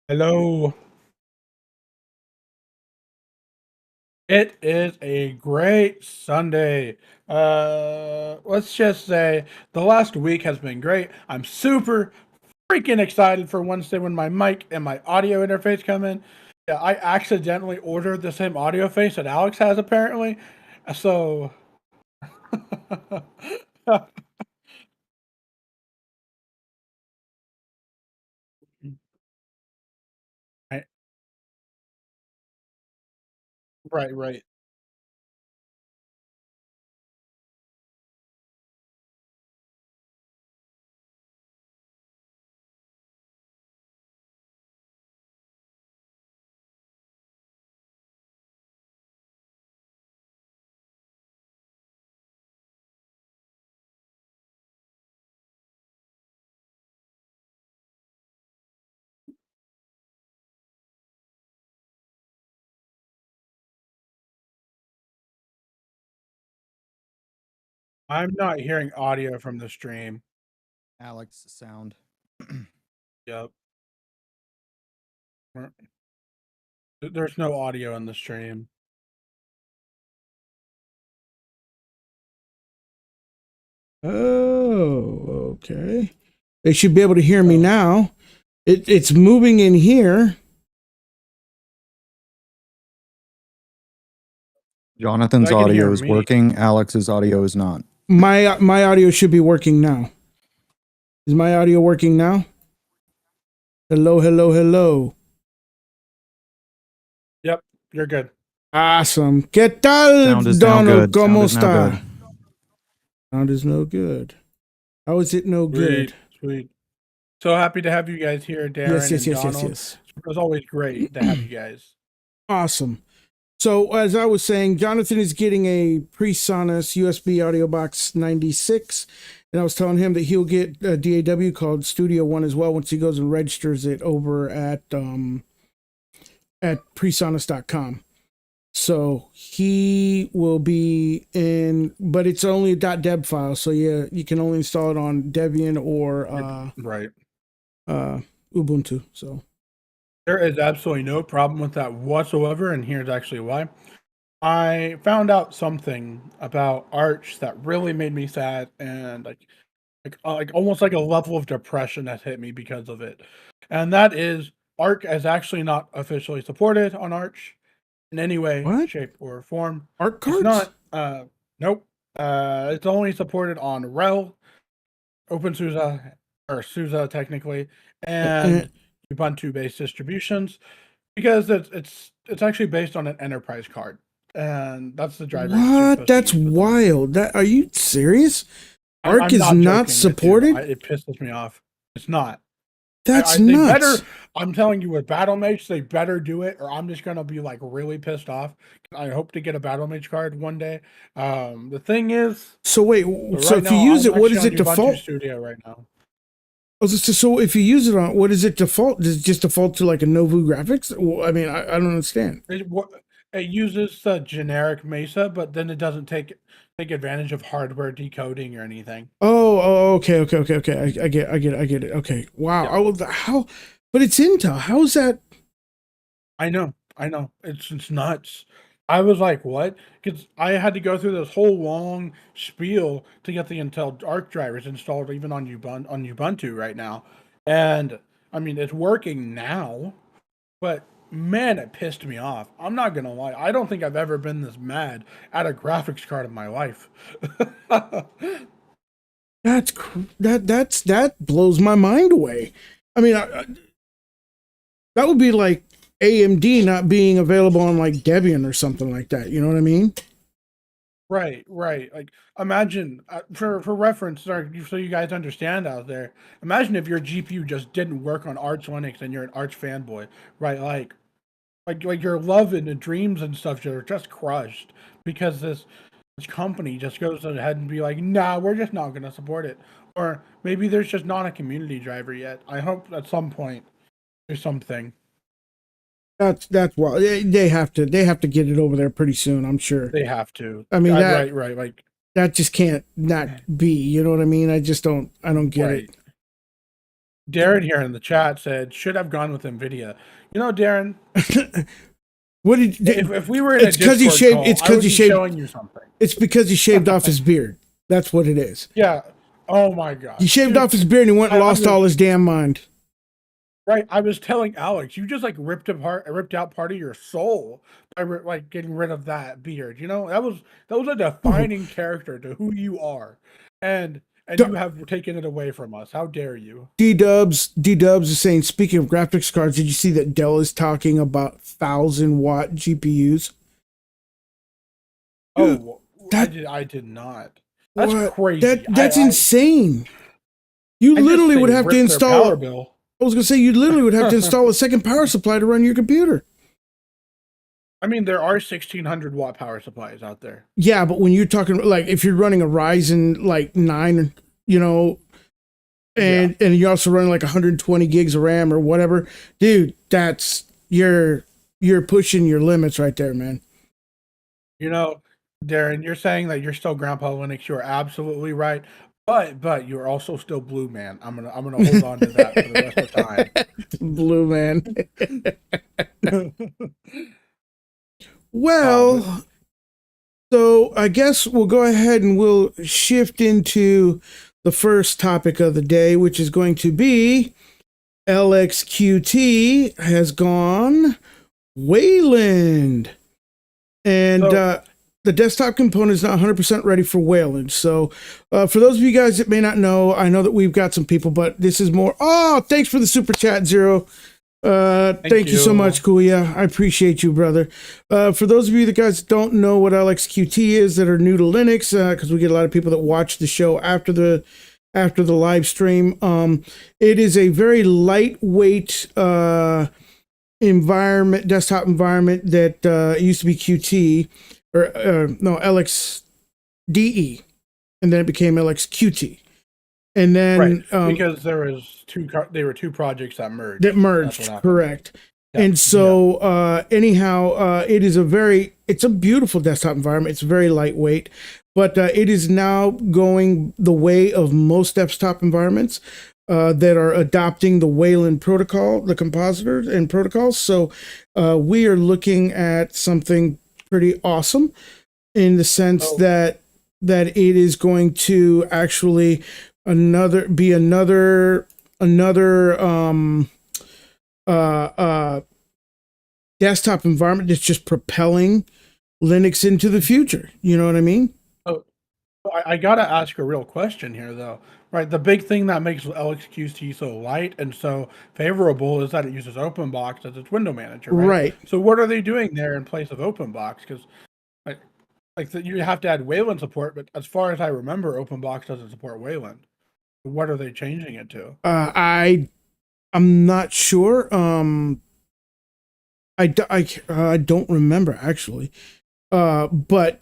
Hello. It is a great Sunday. Let's just say the last week has been great. I'm super freaking excited for Wednesday when my mic and my audio interface come in. Yeah, I accidentally ordered the same audio face that Alex has apparently. So I- right. I'm not hearing audio from the stream. Alex sound. Yep. There's no audio in the stream. Oh, okay. They should be able to hear me Oh. now. It's moving in here. Jonathan's I can hear audio is me. working. Alex's audio is not. My audio should be working now. Is my audio working now? Hello, hello, hello. Yep, you're good. Awesome. ¿Qué tal, Sound is now Donald? good. ¿Cómo Sound is now está? good. Sound is no good. How is it no good? Sweet. So happy to have you guys here, Darren and Donald. Yes. It was always great to have you guys. Awesome. So as I was saying, Jonathan is getting a PreSonus USB Audio Box 96, and I was telling him that he'll get a DAW called Studio One as well once he goes and registers it over at presonus.com. So he will be in, but it's only a .deb file, so yeah, you can only install it on Debian or Right. Ubuntu. So There is absolutely no problem with that whatsoever, and here's actually why. I found out something about Arch that really made me sad, and like almost like a level of depression that hit me because of it. And that is Arc is actually not officially supported on Arch in any way, what? shape, or form. Art It's cards? not. Nope. It's only supported on RHEL, OpenSUSE, or SUSE technically, and Ubuntu-based distributions because it's actually based on an enterprise card, and that's the driver. What? That's wild. That are you serious? Arc is not supported? It pisses me off. It's not. That's They nuts. better. I'm telling you, with Battle Mage, they better do it, or I'm just gonna be like really pissed off. I hope to get a Battle Mage card one day. The thing is, so wait, so right if you now, use I'm it, what is actually it on Ubuntu default? Studio right now. So if you use it on, what is it default? Does it just default to like a Novu graphics? Well, I mean, I don't understand. It uses the generic Mesa, but then it doesn't take advantage of hardware decoding or anything. Oh, okay. I get it. Okay, wow. Yeah. Oh, how? But it's Intel. How is that? I know. It's nuts. I was like, what? Because I had to go through this whole long spiel to get the Intel Arc drivers installed, even on Ubuntu right now. And I mean, it's working now, but man, it pissed me off. I'm not gonna lie. I don't think I've ever been this mad at a graphics card in my life. That blows my mind away. I mean, that would be like AMD not being available on like Debian or something like that. You know what I mean? Right. Like, imagine for reference, sorry, so you guys understand out there. Imagine if your GPU just didn't work on Arch Linux and you're an Arch fanboy, right? Like your love and the dreams and stuff are just crushed because this company just goes ahead and be like, nah, we're just not gonna support it. Or maybe there's just not a community driver yet. I hope at some point there's something. That's why they have to get it over there pretty soon. I'm sure. They have to. I mean, right. Like that just can't not be. You know what I mean? I don't get right. it. Darren here in the chat said should have gone with Nvidia. You know, Darren, What did if we were in a it's because he Discord shaved? call, It's I would because he be shaved. showing you something. It's because he shaved off his beard. That's what it is. Yeah. Oh my god. He shaved Dude, off his beard and he went and lost all his damn mind. Right. I was telling Alex, you just like ripped out part of your soul by like getting rid of that beard. You know, that was a defining character to who you are, and you have taken it away from us. How dare you? D-Dubs is saying, speaking of graphics cards, did you see that Dell is talking about 1,000-watt GPUs? Oh, I did not. That's what? crazy. That's insane. You literally would have to install power bill. I was gonna say you literally would have to install a second power supply to run your computer. I mean, there are 1,600-watt power supplies out there. Yeah, but when you're talking like if you're running a Ryzen like 9, you know, and you're also running like 120 gigs of RAM or whatever, dude, that's you're pushing your limits right there, man. You know, Darren, you're saying that you're still Grandpa Linux. You're absolutely right. But you're also still Blue Man. I'm gonna hold on to that for the rest of the time. Blue Man. Well, so I guess we'll go ahead and we'll shift into the first topic of the day, which is going to be LXQT has gone Wayland. And the desktop component is not 100% ready for Wayland. So for those of you guys that may not know, I know that we've got some people, but this is more. Oh, thanks for the super chat, Zero. Thank you so much, Kuya. I appreciate you, brother. For those of you that guys don't know what LXQT is, that are new to Linux, because we get a lot of people that watch the show after the live stream. It is a very lightweight environment, desktop environment that used to be QT or no LXDE, and then it became LXQT, and then because there was two projects that merged. Correct. Yeah. And so anyhow, it's a beautiful desktop environment. It's very lightweight, but it is now going the way of most desktop environments that are adopting the Wayland protocol, the compositors and protocols. So we are looking at something pretty awesome in the sense that it is going to actually another desktop environment that's just propelling Linux into the future. You know what I mean? Oh, I gotta ask a real question here, though. Right, the big thing that makes LXQT so light and so favorable is that it uses OpenBox as its window manager. Right. So what are they doing there in place of OpenBox? Because you have to add Wayland support, but as far as I remember, OpenBox doesn't support Wayland. What are they changing it to? I'm not sure. I don't remember actually, but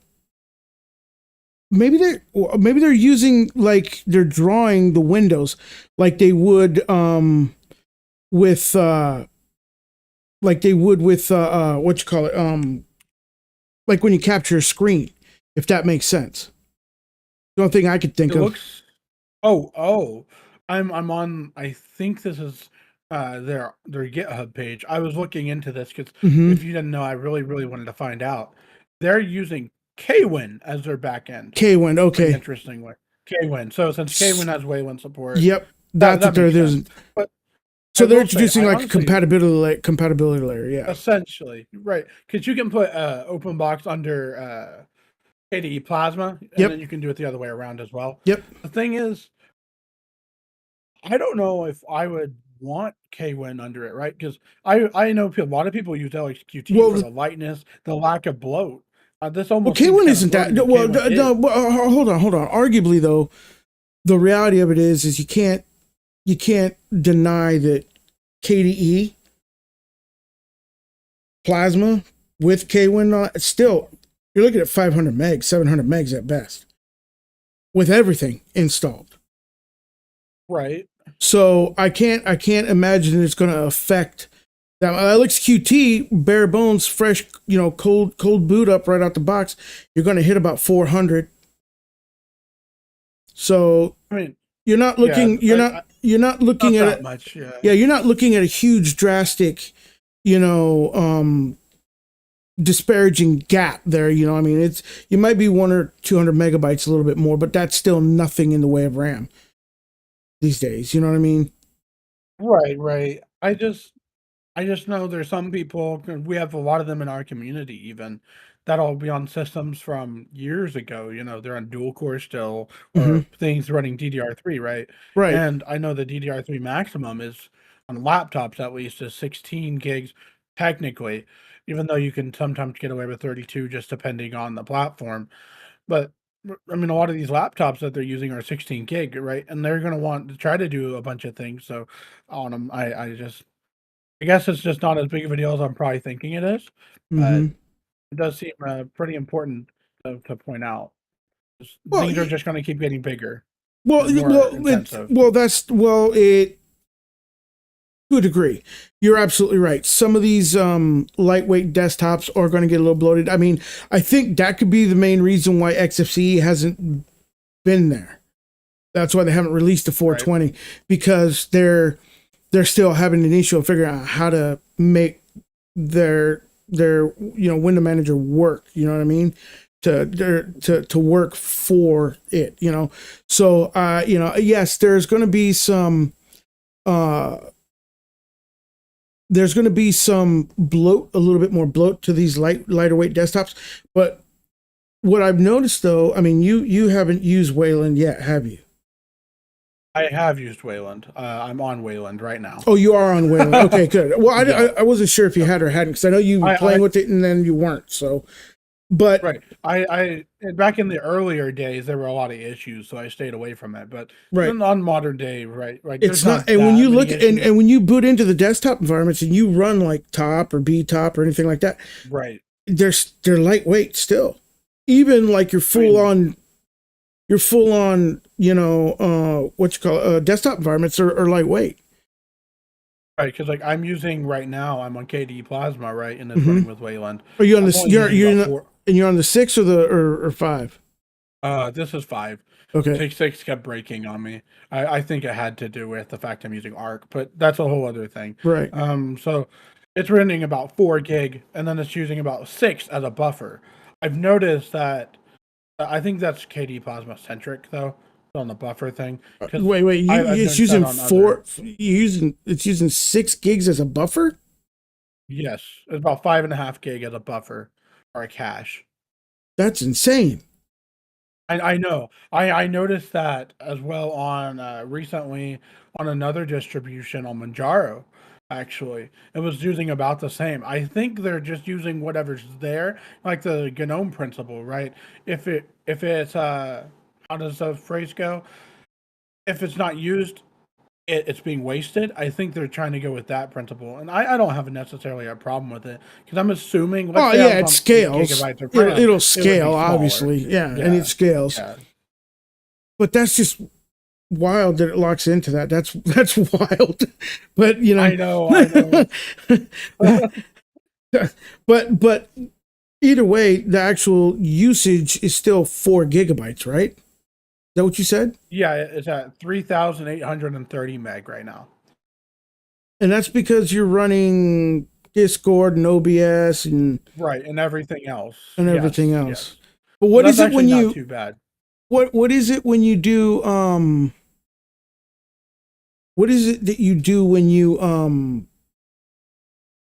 maybe they're using like they're drawing the windows like they would with what you call it, like when you capture a screen, if that makes sense. The only thing I could think of. I'm on. I think this is their GitHub page. I was looking into this because if you didn't know, I really wanted to find out. They're using Kwin as their backend. Kwin, okay. Interestingly, Kwin. So since Kwin has Wayland support, yep, that's what they're doing. So they're introducing like a compatibility layer, yeah. Essentially, right? Because you can put OpenBox under KDE Plasma, and then you can do it the other way around as well. Yep. The thing is, I don't know if I would want Kwin under it, right? Because I know a lot of people use LXQT for the lightness, the lack of bloat. This almost Kwin isn't that. Well, hold on. Arguably, though, the reality of it is you can't deny that KDE Plasma with Kwin still you're looking at 500 megs, 700 megs at best, with everything installed. Right. So I can't imagine it's going to affect. Now, LXQT, bare bones, fresh, cold boot up right out the box, you're going to hit about 400. So I mean, you're not looking you're not looking Not at that it. much, yeah. Yeah, you're not looking at a huge drastic, you know, disparaging gap there. You know, I mean, it's you might be 100 or 200 megabytes a little bit more, but that's still nothing in the way of RAM these days. You know what I mean? Right, right. I just know there's some people, 'cause we have a lot of them in our community even, that'll be on systems from years ago, they're on dual core still Hmm. or things running DDR3, right? Right. And I know the DDR3 maximum is on laptops at least is 16 gigs technically, even though you can sometimes get away with 32 just depending on the platform. But I mean, a lot of these laptops that they're using are 16 gig, right? And they're gonna want to try to do a bunch of things. So on them, I guess it's just not as big of a deal as I'm probably thinking it is, but Hmm. it does seem, pretty important to point out. Well, Things are just gonna keep getting bigger well, and more intensive. it to a degree. You're absolutely right. Some of these lightweight desktops are going to get a little bloated. I mean, I think that could be the main reason why XFCE hasn't been there. That's why they haven't released the Right. 420 because they're still having an issue of figuring out how to make their window manager work. You know what I mean? To work for it. So yes, there's going to be some bloat, a little bit more bloat to these lighter weight desktops. But what I've noticed though, I mean, you haven't used Wayland yet, have you? I have used Wayland. I'm on Wayland right now. Oh, you are on Wayland. Okay, good. Well, Yeah. I wasn't sure if you had or hadn't because I know you were I playing with it and then you weren't. So, but Right. I back in the earlier days, there were a lot of issues, so I stayed away from it, but right, then on modern day, right, like, it's there's not. not And when that you many look at issues. and when you boot into the desktop environments and you run like top or B top or anything like that, Right. they're lightweight still. Even like your full on, desktop environments are lightweight. Right, because like, I'm using right now, I'm on KDE Plasma, right, and it's Mhm. running with Wayland. Are you on I'm this? only using You're about not, 4 and you're on the 6 or the or 5. this is 5. Okay, 6 kept breaking on me. I think it had to do with the fact I'm using Arc, but that's a whole other thing. right. So it's running about 4 gig, and then it's using about 6 as a buffer. I've noticed that I think that's KDE Plasma centric though, on the buffer thing, because Wait. I've It's noticed that using on other. It's using 6 gigs as a buffer. Yes, it's about 5.5 gig as a buffer or a cache. That's insane. I know. I noticed that as well on recently on another distribution on Manjaro. Actually, it was using about the same. I think they're just using whatever's there, like the GNOME principle, right? If it's how does the phrase go? If it's not used, it's being wasted. I think they're trying to go with that principle, and I don't have necessarily a problem with it because I'm assuming. Let's Oh say I yeah, was it on 8 scales. gigabytes of RAM, It'll it would be scale, smaller. obviously. Yeah, and Yeah, it scales. yeah. But that's just wild that it locks into that. That's wild. But I know. but either way, the actual usage is still 4 gigabytes, right? Is that what you said? Yeah, it's at 3,830 meg right now. And that's because you're running Discord and OBS and Right, and everything else. everything Yes, else. yes. But what That's is it when actually not you too bad. what is it when you do what is it that you do when you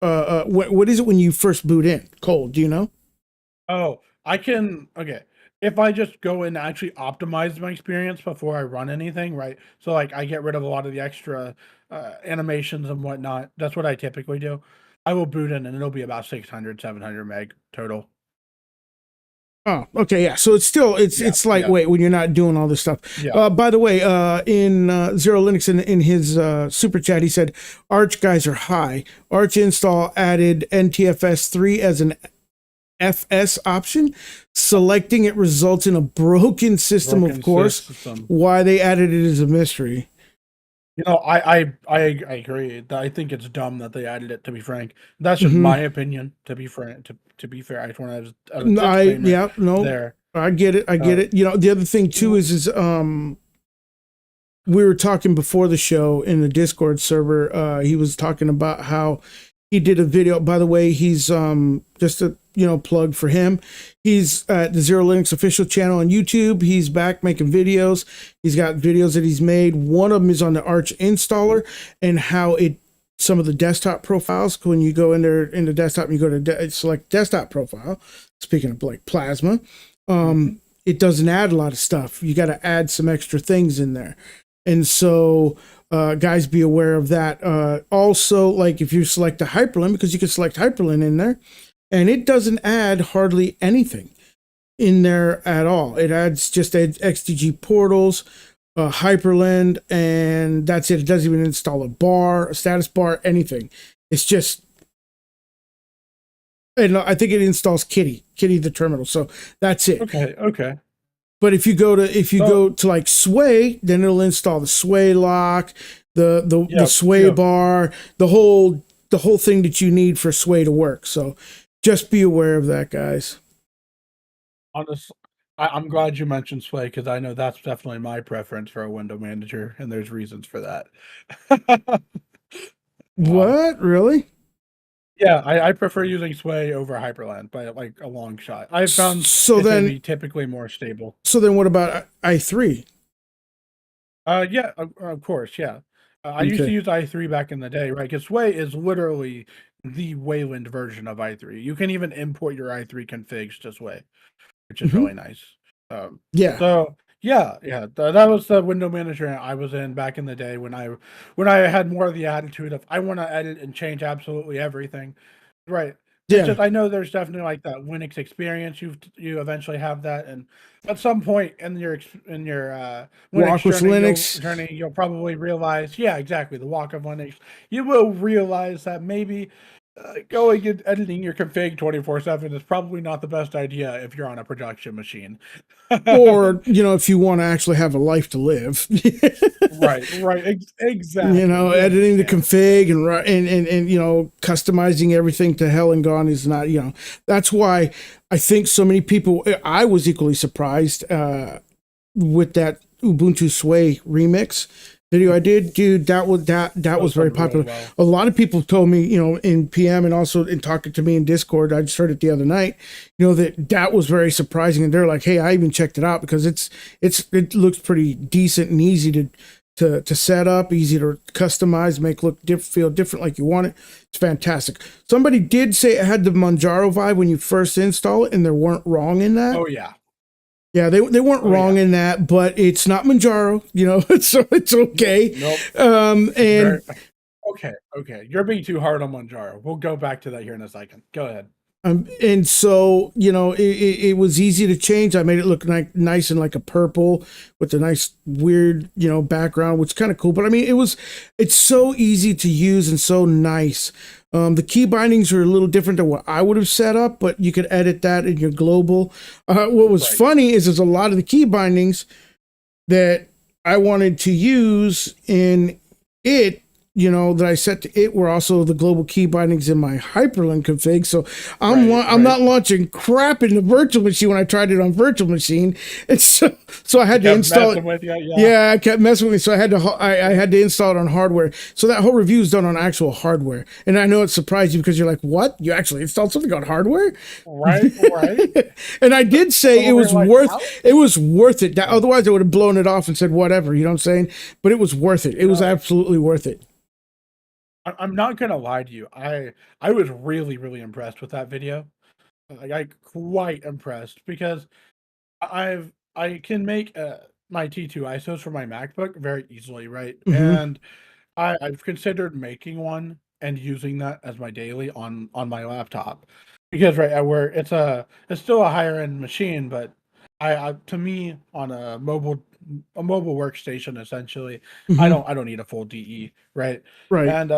what is it when you first boot in cold, do you know? Oh, okay. If I just go and actually optimize my experience before I run anything, right? So like I get rid of a lot of the extra animations and whatnot. That's what I typically do. I will boot in and it'll be about 600, 700 meg total. Oh, okay, yeah. So it's Yeah, it's lightweight when you're not doing all this stuff. yeah. By the way, in Zero Linux in his super chat, he said Arch guys are high. Arch install added NTFS 3 as an FS option. Selecting it results in a broken system, of course. System. Why they added it is a mystery. I agree. I think it's dumb that they added it. To be frank, that's just Mhm. my opinion. To be frank, to be fair, I just want to have a disclaimer No, there. I get it. The other thing too is we were talking before the show in the Discord server. He was talking about how he did a video. By the way, he's just a plug for him. He's at the Zero Linux official channel on YouTube. He's back making videos. He's got videos that he's made. One of them is on the Arch installer and how some of the desktop profiles. When you go in there in the desktop, and you go to select desktop profile. Speaking of like Plasma, it doesn't add a lot of stuff. You got to add some extra things in there. And so guys, be aware of that. Also, like if you select a hyperlink, because you can select hyperlink in there, and it doesn't add hardly anything in there at all. It adds just XDG portals, hyperlink, and that's it. It doesn't even install a bar, a status bar, anything. It's just, and I think it installs Kitty the terminal. So that's it. Okay. But if you go to like Sway, then it'll install the Sway lock, the Sway bar, the whole thing that you need for Sway to work. So just be aware of that, guys. Honestly, I'm glad you mentioned Sway because I know that's definitely my preference for a window manager, and there's reasons for that. What? Really? Yeah, I prefer using Sway over Hyperland by like a long shot. I've found So it then, to be typically more stable. So then, what about i3? Yeah, of course, yeah. I used to use i3 back in the day, right? Because Sway is literally the Wayland version of i3. You can even import your i3 configs to Sway, which is really nice. Yeah. So yeah, that was the window manager I was in back in the day when I had more of the attitude of I want to edit and change absolutely everything. Right. Yeah. It's just I know there's definitely like that Linux experience. You eventually have that, and at some point in your Linux journey, you'll probably realize, yeah, exactly, the walk of Linux. You will realize that maybe going and editing your config 24/7 is probably not the best idea if you're on a production machine. Or, if you want to actually have a life to live. Right, exactly. Editing the config and customizing everything to hell and gone is not, that's why I think so many people, I was equally surprised with that Ubuntu Sway remix video I did, dude. That was very popular. Really well. A lot of people told me, in PM and also in talking to me in Discord, I just heard it the other night, that was very surprising. And they're like, hey, I even checked it out because it looks pretty decent and easy to set up, easy to customize, make feel different like you want it. It's fantastic. Somebody did say it had the Manjaro vibe when you first install it, and they weren't wrong in that. Oh yeah. Yeah, they weren't wrong in that, but it's not Manjaro, so it's okay. Nope. Okay. You're being too hard on Manjaro. We'll go back to that here in a second. Go ahead. And so, it was easy to change. I made it look nice and like a purple with a nice weird, background, which is kind of cool. But I mean, it's so easy to use and so nice. The key bindings are a little different than what I would have set up, but you could edit that in your global. What was funny is there's a lot of the key bindings that I wanted to use in it, that I set to it were also the global key bindings in my hyperlink config. So I'm not launching crap in the virtual machine when I tried it on virtual machine. And so I had to install it. Yeah, I kept messing with me. So I had to install it on hardware. So that whole review is done on actual hardware. And I know it surprised you because you're like, what? You actually installed something on hardware? Right. And I did say it was worth it. Otherwise I would have blown it off and said whatever, you know what I'm saying? But it was worth it. It was absolutely worth it. I'm not gonna lie to you. I was really, really impressed with that video. Like quite impressed because I can make my T2 ISOs for my MacBook very easily, right? Mm-hmm. And I've considered making one and using that as my daily on my laptop because where it's still a higher end machine, but I to me on a mobile workstation essentially, Mm-hmm. I don't need a full DE, right? Right. And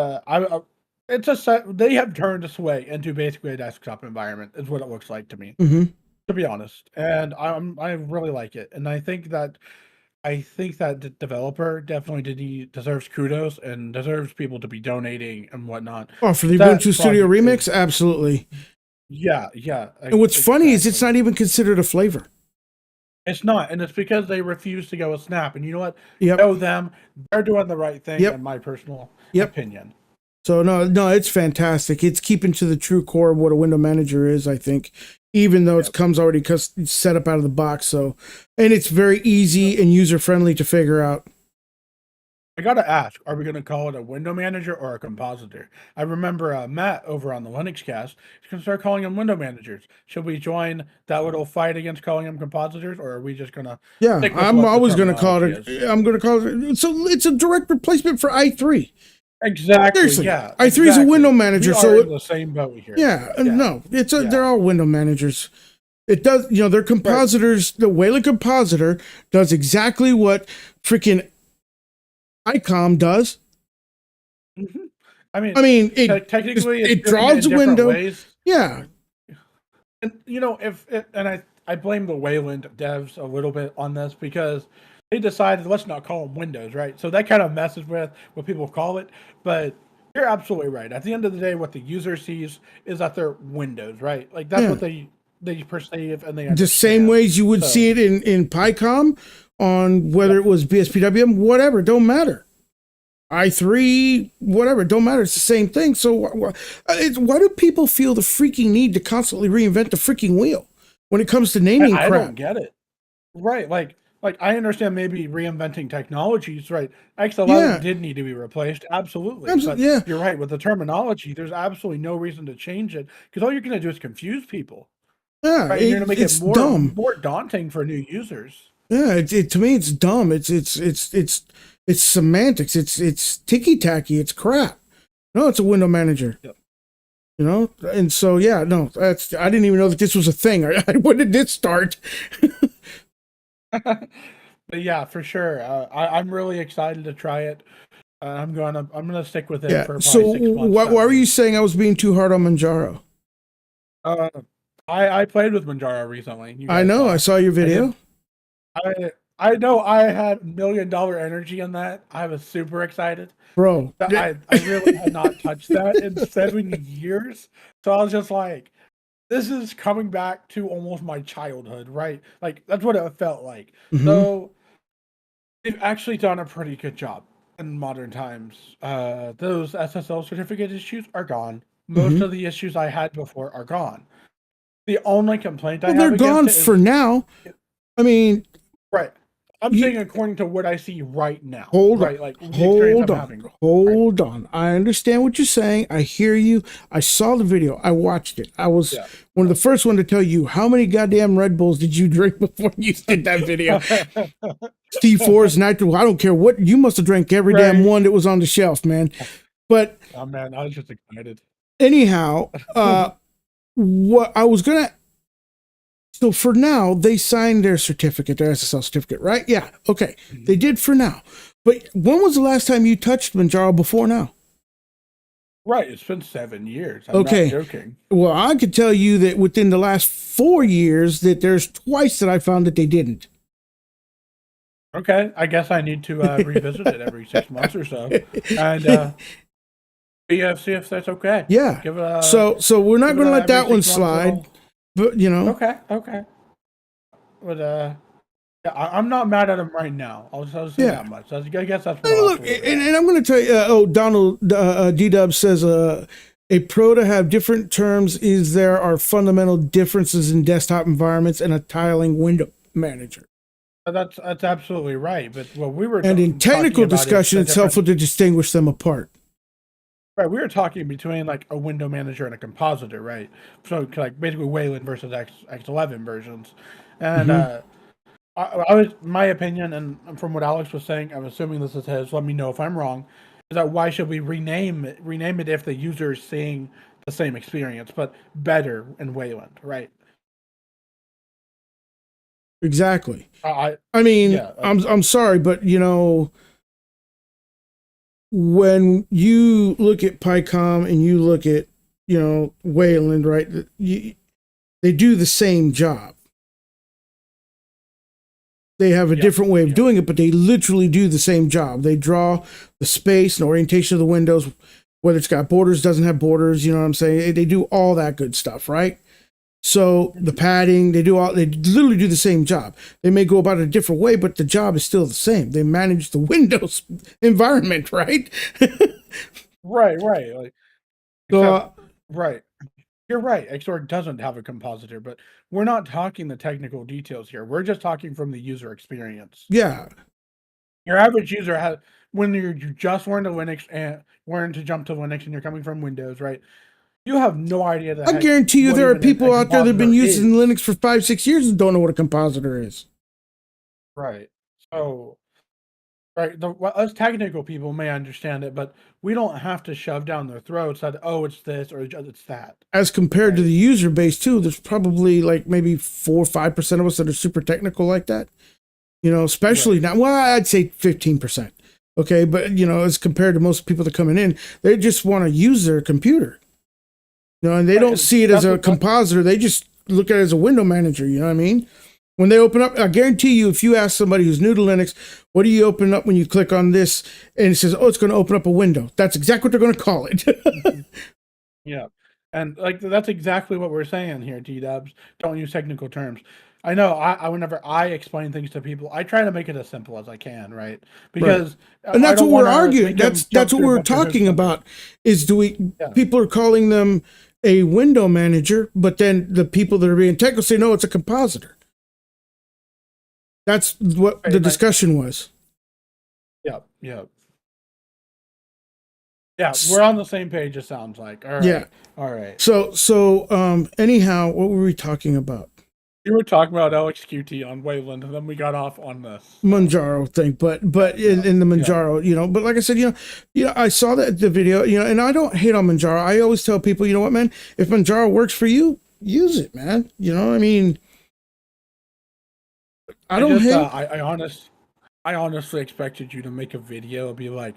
they have turned Sway into basically a desktop environment is what it looks like to me, to be honest. And I really like it, and I think that the developer definitely deserves kudos and deserves people to be donating and whatnot. Oh, for the Ubuntu Studio Remix, absolutely. Yeah. And what's funny is it's not even considered a flavor. It's not, and it's because they refuse to go with Snap. And you know what? Yep. Know them; they're doing the right thing, Yep. in my personal Yep. opinion. So no, it's fantastic. It's keeping to the true core of what a window manager is, I think, even though it comes already set up out of the box. So, and it's very easy and user friendly to figure out. I gotta ask: are we gonna call it a window manager or a compositor? I remember Matt over on the Linux cast is gonna start calling them window managers. Should we join that little fight against calling them compositors, or are we just gonna? Yeah, stick with I'm what the always going to call it. terminology is? I'm going to call it. So it's a direct replacement for i3. Exactly. Seriously, Yeah. i3 is a exactly. window manager. We are So in the same boat here. yeah, Yeah. no, it's a, Yeah. they're all window managers. It does, they're compositors. The Wayland compositor does exactly what freaking ICOM does. Mhm. I mean, it technically, it's doing draws in the different window. ways. Yeah, And I blame the Wayland devs a little bit on this because they decided let's not call them Windows, right? So that kind of messes with what people call it. But you're absolutely right. At the end of the day, what the user sees is that they're Windows, right? Like that's Yeah. what they perceive and they the same understand. ways you would So- see it in PyCom on whether it was BSPWM, whatever, don't matter. i3, whatever, don't matter. It's the same thing. So why do people feel the freaking need to constantly reinvent the freaking wheel when it comes to naming I crap? don't get it. Right, like I understand maybe reinventing technologies, right? X11 Yeah. did need to be replaced, absolutely. Abso- But yeah. you're right with the terminology. There's absolutely no reason to change it because all you're going to do is confuse people, Yeah, right? And you're going to make it's it more dumb. more daunting for new users. Yeah, to me, it's dumb. It's semantics. It's ticky tacky. It's crap. No, it's a window manager. Yep. And so yeah, no, I didn't even know that this was a thing. When did this start? But yeah, for sure, I'm really excited to try it. I'm gonna stick with it Yeah. for So probably 6 months. why were you saying I was being too hard on Manjaro? I played with Manjaro recently. You I guys know. I saw your video. I know I had $1 million energy in that. I was super excited. Bro, I really had not touched that in 7 years. So I was just like, this is coming back to almost my childhood, right? Like that's what it felt like. Mhm. So they've actually done a pretty good job in modern times. Those SSL certificate issues are gone. Most Mhm. of the issues I had before are gone. The only complaint I well, have they're gone against it for is, now. I mean, right. I'm You- saying according to what I see right now. Hold right, on, like the experience I'm having. hold on. I understand what you're saying. I hear you. I saw the video. I watched it. I was Yeah. one of the first one to tell you how many goddamn Red Bulls did you drink before you did that video. C4s, nitro. I don't care what you must have drank every damn Right. one that was on the shelf, man. But Oh man, I was just excited. anyhow, what I was gonna. So for now, they signed their certificate, their SSL certificate, right? Yeah, okay, they did for now. But when was the last time you touched Manjaro before now? Right, it's been 7 years. I'm Okay. not joking. Well, I could tell you that within the last 4 years, that there's twice that I found that they didn't. Okay, I guess I need to revisit it every 6 months or so, and see if that's okay. Yeah. Give it a, So we're not give going to it a let that every one 6 months slide. little- But Okay. But yeah, I'm not mad at him right now. I'll say Yeah. that much. I guess that's what Hey, I'll look, leave it and at. I'm going to tell you. Donald D-Dub says a pro to have different terms is there are fundamental differences in desktop environments and a tiling window manager. That's absolutely right. But what we were And in talking technical about is discussion, the it's helpful to distinguish them apart. Right, we were talking between like a window manager and a compositor, right? So like basically Wayland versus X11 versions, and I was my opinion, and from what Alex was saying, I'm assuming this is his. Let me know if I'm wrong. Is that why should we rename it? Rename it if the user is seeing the same experience, but better in Wayland, right? Exactly. I I mean, Yeah, I'm sorry, but when you look at PyCom and you look at Wayland, right? They do the same job. They have a different way of doing it, but they literally do the same job. They draw the space and orientation of the windows, whether it's got borders, doesn't have borders. You know what I'm saying? They do all that good stuff, right? So the padding, they literally do the same job. They may go about it a different way, but the job is still the same. They manage the Windows environment, right? Right, right. Like, So except, right. You're right. XOR doesn't have a compositor, but we're not talking the technical details here. We're just talking from the user experience. yeah, Your average user has, when you just learn to Linux and learn to jump to Linux and you're coming from Windows, right? You have no idea I guarantee you what there are even people a out there that have been compositor using is. Linux for 5-6 years and don't know what a compositor is. Right. So, right, us technical people may understand it, but we don't have to shove down their throats that, oh, it's this or it's that. As compared to Right. the user base too, there's probably like maybe 4 or 5% of us that are super technical like that. You know, especially Right. now. Well, I'd say 15%. Okay, but you know, as compared to most people that are coming in, they just want to use their computer. You know, and they Right, don't and see it as that's a what compositor. They just look at it as a window manager. You know what I mean? When they open up, I guarantee you, if you ask somebody who's new to Linux, what do you open up when you click on this? And it says, oh, it's going to open up a window. That's exactly what they're going to call it. Yeah. And like that's exactly what we're saying here, T-dubs. Don't use technical terms. I know whenever I explain things to people, I try to make it as simple as I can, right? Right. Because And I that's what don't we're want to arguing. make them That's jump what through a we're bunch of hoops talking on it. about. Is Yeah. people are calling them a window manager, but then the people that are being technical say no, it's a compositor. That's what Right, the right. discussion was. Yeah, yeah. Yeah, we're on the same page, it sounds like. All right. Yeah. All right. So anyhow, what were we talking about? You were talking about LXQT on Wayland, and then we got off on this. Manjaro thing, but Yeah, in the Manjaro, you know, but like I said, you know, I saw the video, you know, and I don't hate on Manjaro. I always tell people, you know what, man, if Manjaro works for you, use it, man. You know, I mean, I don't just, hate. I honestly expected you to make a video and be like,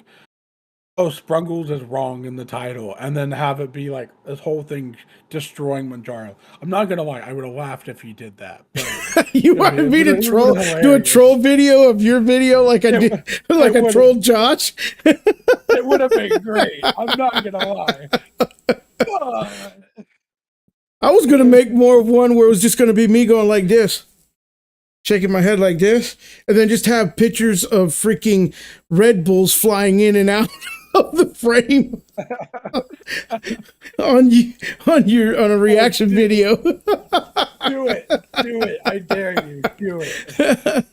"Oh, Sprungles is wrong in the title," and then have it be like this whole thing destroying Manjaro. I'm not gonna lie, I would have laughed if you did that. But, You wanted me to it troll, would've been do a hilarious. troll video of your video like I did, like I would've- trolled Josh. It would have been great. I'm not gonna lie. I was gonna make more of one where it was just gonna be me going like this, shaking my head like this, and then just have pictures of freaking Red Bulls flying in and out of the frame on a reaction video. Do it. I dare you. Do it.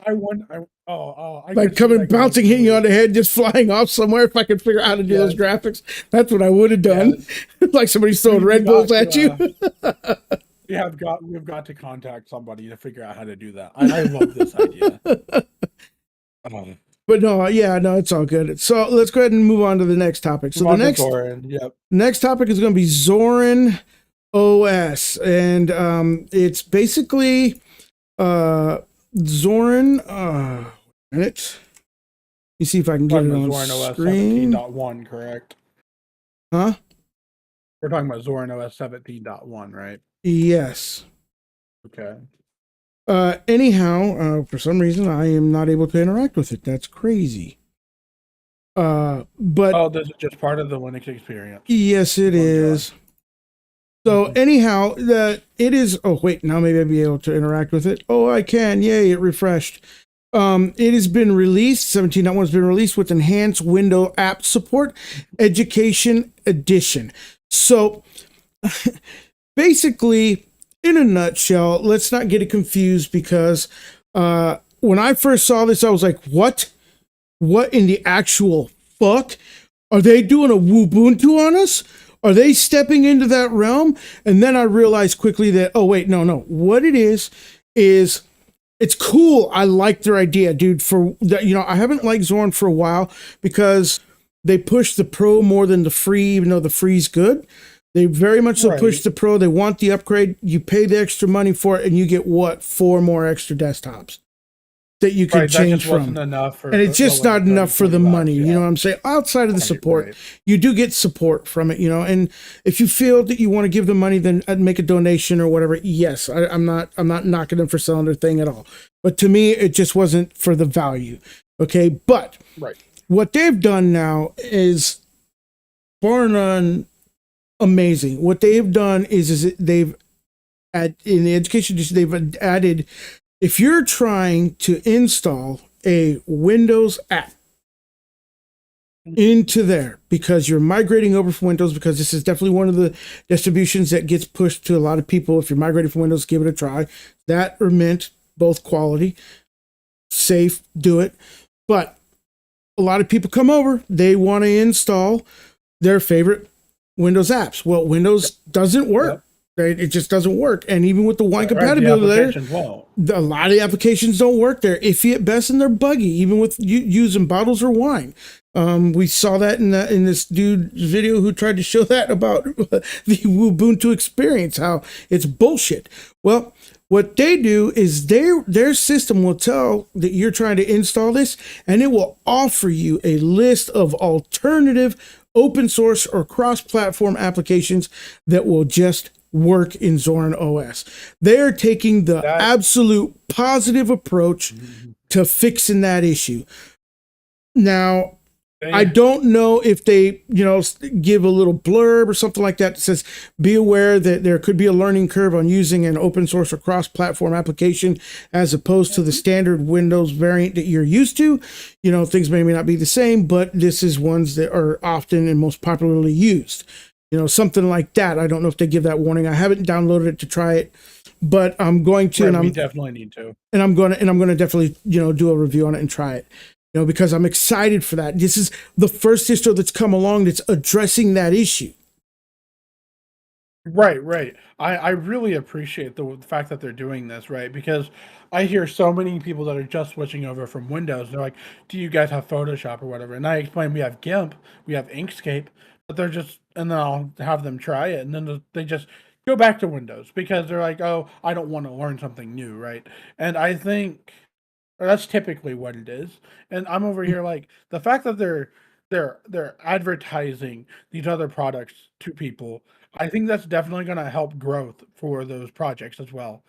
I Like coming, bouncing, hitting you on the head, just flying off somewhere. If I could figure out how to do those graphics, that's what I would have done. Like somebody's throwing Red Bulls at you. We've got to contact somebody to figure out how to do that. I love this idea. But no, yeah, no, it's all good. So let's go ahead and move on to the next topic. So the next next topic is going to be Zorin OS, and it's basically Zorin. Minute. You see if I can get it on Zorin OS screen. 17.1, correct? Huh? We're talking about Zorin OS 17.1, right? Yes. Okay. Anyhow, for some reason I am not able to interact with it. That's crazy. But this is just part of the Linux experience. Yes, it is. So anyhow, it is. Oh wait, now maybe I'll be able to interact with it. Oh, I can. Yay! It refreshed. It has been released. 17.1 has been released with enhanced window app support, education edition. So basically, in a nutshell, let's not get it confused, because when I first saw this, I was like, what? What in the actual fuck? Are they doing a Ubuntu on us? Are they stepping into that realm? And then I realized quickly that, oh, wait, no. What it is it's cool. I like their idea, dude. For that, you know, I haven't liked Zorin for a while because they push the pro more than the free, even though the free's good. They very much so push the pro. They want the upgrade. You pay the extra money for it, and you get 4 more extra desktops that you can change from. And it's just not enough for the money. You know what I'm saying? Outside of the support, you do get support from it, you know. And if you feel that you want to give them money, then I'd make a donation or whatever. Yes, I'm not knocking them for selling their thing at all. But to me, it just wasn't for the value. Okay, but what they've done now is bar none amazing. What they've done is they've in the education, they've added, if you're trying to install a Windows app into there because you're migrating over from Windows, because this is definitely one of the distributions that gets pushed to a lot of people. If you're migrating from Windows, give it a try. That or Mint, both quality, safe, do it. But a lot of people come over, they want to install their favorite Windows apps. Well, Windows doesn't work. Yep. Right? It just doesn't work. And even with the wine Right, compatibility the there, applications won't. a lot of the applications don't work. They're iffy at best and they're buggy, even with using bottles or wine. We saw that in this dude's video who tried to show that about the Ubuntu experience, how it's bullshit. Well, what they do is their system will tell that you're trying to install this, and it will offer you a list of alternative open source or cross-platform applications that will just work in Zorin OS. They're taking the absolute positive approach to fixing that issue. Now, I don't know if they, give a little blurb or something like that says, be aware that there could be a learning curve on using an open source or cross-platform application as opposed to the standard Windows variant that you're used to. Things may not be the same, but this is ones that are often and most popularly used. Something like that. I don't know if they give that warning. I haven't downloaded it to try it, but I'm going to. Right, and we definitely need to. And I'm going to definitely, do a review on it and try it. Because I'm excited for that. This is the first distro that's come along that's addressing that issue. Right. I really appreciate the fact that they're doing this, right? Because I hear so many people that are just switching over from Windows. They're like, do you guys have Photoshop or whatever? And I explain we have GIMP, we have Inkscape, but and then I'll have them try it. And then they just go back to Windows because they're like, oh, I don't want to learn something new, right? And I think that's typically what it is. And I'm over here like the fact that they're advertising these other products to people. I think that's definitely going to help growth for those projects as well.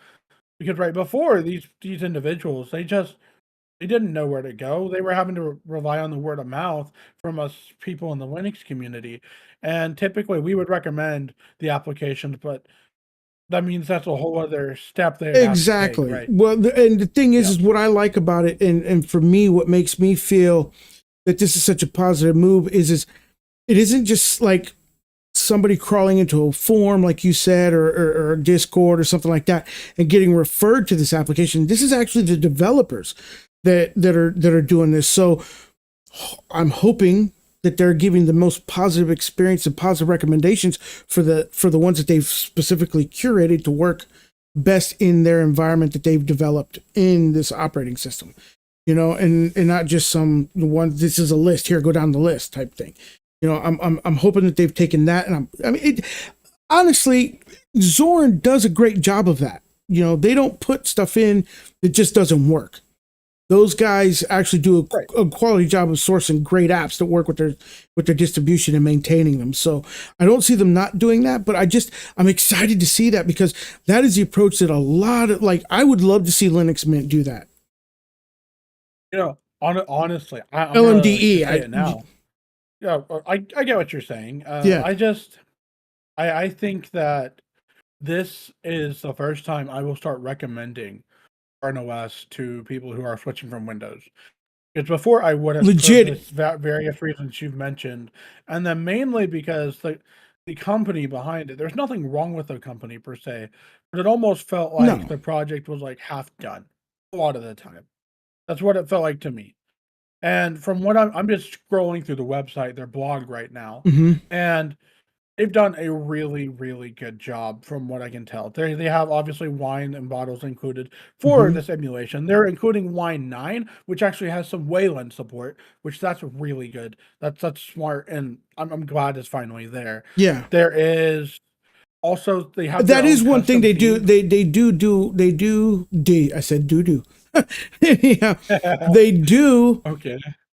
Because right before these individuals, they didn't know where to go. They were having to rely on the word of mouth from us people in the Linux community. And typically we would recommend the applications, but that means that's a whole other step they Exactly. have to take, right? Well, and the thing is what I like about it, and for me, what makes me feel that this is such a positive move is it isn't just like somebody crawling into a forum, like you said, or Discord or something like that, and getting referred to this application. This is actually the developers that are doing this. So I'm hoping that they're giving the most positive experience and positive recommendations for the ones that they've specifically curated to work best in their environment that they've developed in this operating system, and not just some one. This is a list here, go down the list type thing. I'm hoping that they've taken that, and honestly, Zorin does a great job of that. They don't put stuff in that just doesn't work. Those guys actually do a quality job of sourcing great apps that work with their distribution and maintaining them. So I don't see them not doing that, but I'm excited to see that because that is the approach that a lot of, I would love to see Linux Mint do that. Honestly, I'm LMDE. say it now. Yeah, I get what you're saying. I think that this is the first time I will start recommending OS to people who are switching from Windows. Because before I would have legit for various reasons you've mentioned, and then mainly because the company behind it. There's nothing wrong with the company per se, but it almost felt like the project was like half done a lot of the time. That's what it felt like to me. And from what I'm just scrolling through the website, their blog right now, and they've done a really, really good job from what I can tell. They have obviously wine and bottles included for this emulation. They're including Wine 9, which actually has some Wayland support, which that's really good. That's smart, and I'm glad it's finally there. Yeah. There is also they have that is one thing they do. I said do. Yeah. They do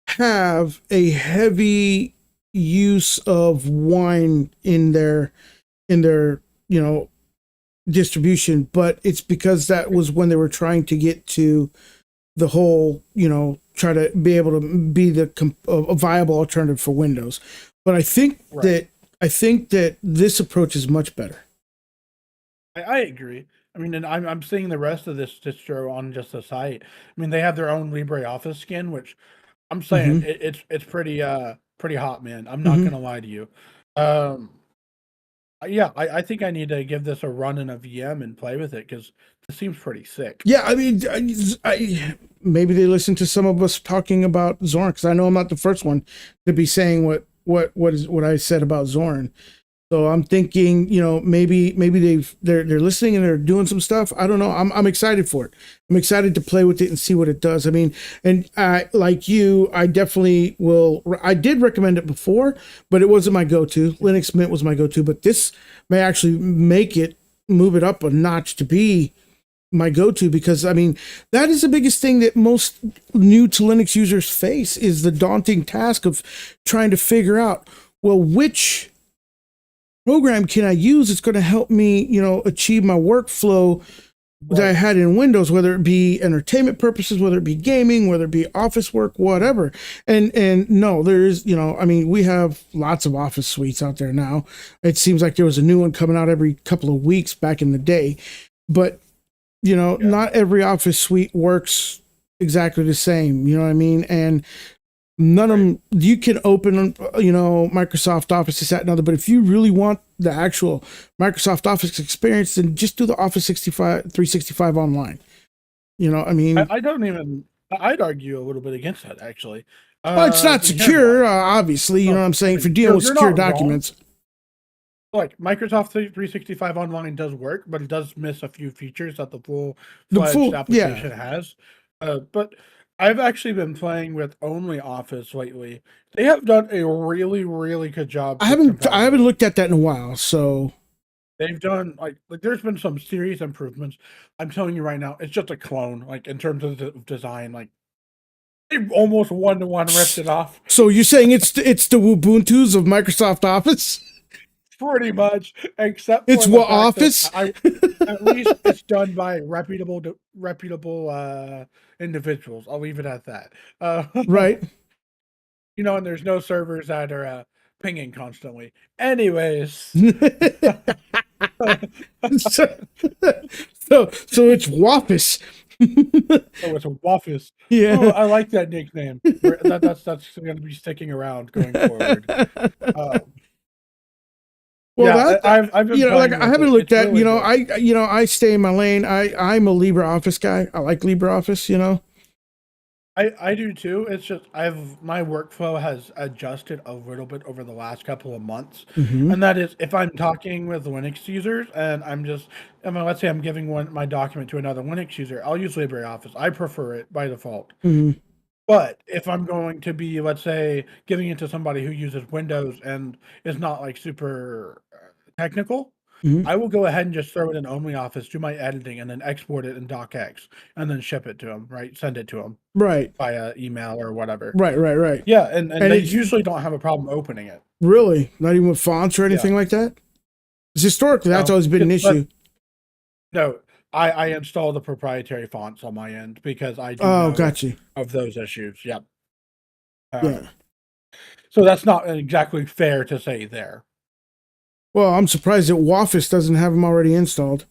have a heavy use of wine in their distribution, but it's because that was when they were trying to get to the whole try to be able to be a viable alternative for Windows. But I think that this approach is much better. I agree. I mean, and I'm seeing the rest of this distro on just the site. I mean, they have their own LibreOffice skin, which I'm saying Mm-hmm. it's pretty hot, man. I'm not Mm-hmm. gonna lie to you. Um, yeah, I think I need to give this a run in a VM and play with it because this seems pretty sick. Yeah, I mean, maybe they listen to some of us talking about Zorin because I know I'm not the first one to be saying what I said about Zorin. So I'm thinking, maybe they're listening and they're doing some stuff. I don't know. I'm excited for it. I'm excited to play with it and see what it does. I mean, and like you, I definitely will. I did recommend it before, but it wasn't my go-to. Linux Mint was my go-to, but this may actually move it up a notch to be my go-to, because I mean that is the biggest thing that most new to Linux users face, is the daunting task of trying to figure out, well, which program can I use that's going to help me, achieve my workflow that I had in Windows, whether it be entertainment purposes, whether it be gaming, whether it be office work, whatever. And no, there is, I mean, we have lots of office suites out there now. It seems like there was a new one coming out every couple of weeks back in the day, but not every office suite works exactly the same. You know what I mean? And none of them, you can open, Microsoft Office, this, that, and other. But if you really want the actual Microsoft Office experience, then just do the Office 365 online. I mean, I don't even. I'd argue a little bit against that actually. well, it's not And here's secure, why. obviously. You know what I'm I saying? If you're mean, dealing with you're secure not wrong. documents. Like Microsoft 365 Online does work, but it does miss a few features that the The full-fledged full, application yeah. has. But I've actually been playing with only Office lately. They have done a really, really good job I with haven't compatibility. looked at that in a while. So They've done like there's been some serious improvements. I'm telling you right now, it's just a clone. Like in terms of the design, like they almost one-to-one ripped it off. so you're saying it's the Ubuntu's of Microsoft Office? Pretty much, except It's for the what fact that Office? at least it's done by reputable individuals. I'll leave it at that. Right. And there's no servers that are pinging constantly. Anyways, so, so it's Waffus. oh, it's a Waffus. Oh, Yeah. I like that nickname. That's going to be sticking around going forward. Um, Well, yeah, I've been like playing I with haven't it. looked It's at, really good. I stay in my lane. I'm a LibreOffice guy. I like LibreOffice. I do too. It's just my workflow has adjusted a little bit over the last couple of months, Mm-hmm. and that is if I'm talking with Linux users and let's say I'm giving my document to another Linux user, I'll use LibreOffice. I prefer it by default. Mm-hmm. But if I'm going to be, let's say, giving it to somebody who uses Windows and is not like super technical, Mm-hmm. I will go ahead and just throw it in OnlyOffice, do my editing, and then export it in DocX, and then ship it to them, right? Send it to them Right. via email or whatever. Right. Yeah, and And they it's usually don't have a problem opening it. really not even with fonts or Yeah. anything like that. 'Cause historically, that's No, always been an but issue. no, I install the proprietary fonts on my end because I do Oh, know gotcha. of those issues. Yep. Yeah. So that's not exactly fair to say there. Well, I'm surprised that Waffus doesn't have them already installed.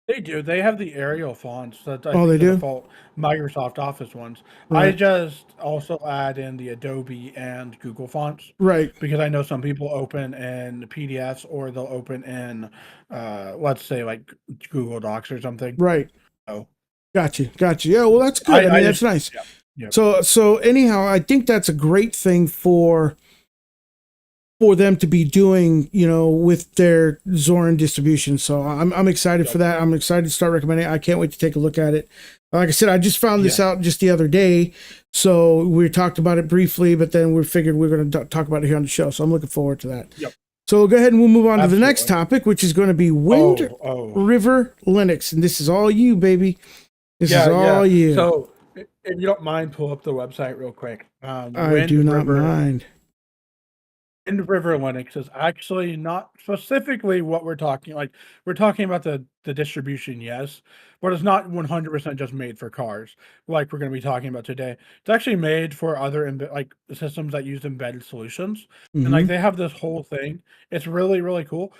They do. They have the Arial fonts. That's I Oh, they think the do. default Microsoft Office ones. I Right. just also add in the Adobe and Google fonts Right. because I know some people open in PDFs or they'll open in, let's say like Google Docs or something. Right. So Gotcha. Yeah. Well, that's good. I I mean, that's just nice. yeah yeah So anyhow, I think that's a great thing for them to be doing, with their Zorin distribution. So I'm excited for yep, that. I'm excited to start recommending it. I can't wait to take a look at it. Like I said, I just found this yeah out just the other day. So we talked about it briefly, but then we figured we're going to talk about it here on the show. So I'm looking forward to that. yep So go ahead and we'll move on to the next absolutely. topic, which is going to be Wind Oh River Linux. And this is all you, baby. This is yeah. all you. So if you don't mind, pull up the website real quick. I do not mind. Wind River Linux is actually not specifically what we're talking. Like we're talking about the distribution, yes, but it's not 100% just made for cars, like we're going to be talking about today. It's actually made for other like systems that use embedded solutions, and like Hmm. they have this whole thing. It's really really cool.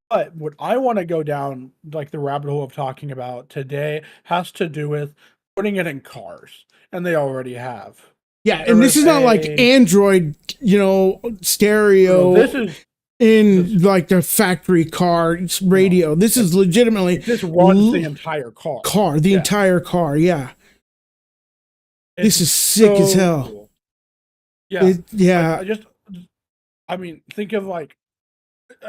But what I want to go down like the rabbit hole of talking about today has to do with putting it in cars, and they already have. Yeah, There and this was is not like a Android, no, stereo this is in like the factory car no, radio. This is legitimately this runs the entire car. car, the Yeah, entire car. Yeah, it's this is sick as so hell. cool. Yeah, Yeah, I mean, think of like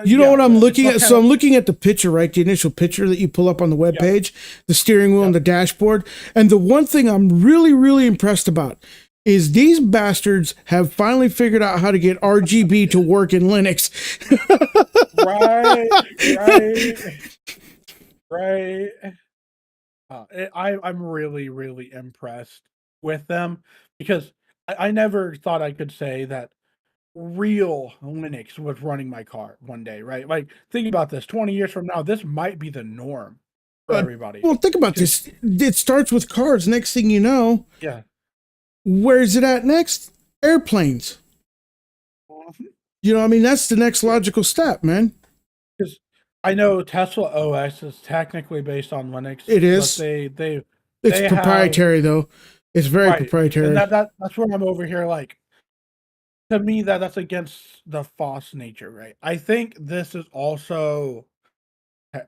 you know yeah, what I'm it's looking not at? kind So of I'm looking at the picture, right? The initial picture that you pull up on the web yeah, page, the steering wheel yeah. and the dashboard. And the one thing I'm really, really impressed about is these bastards have finally figured out how to get RGB to work in Linux. Right, right, right. I'm really, really impressed with them because I never thought I could say that real Linux was running my car one day, right? Like, think about this 20 years from now, this might be the norm for Uh, everybody. well, think about 'Cause this. It starts with cars. Next thing you know, yeah. where's it at next? Airplanes. Mhm. You know, I mean, that's the next Yeah, logical step, man. 'cause I know Tesla OS is technically based on Linux, It but is. they It's they have proprietary, though. It's very right, and proprietary. that's where I'm over here, like, to me, that's against the FOSS nature, right? I think this is also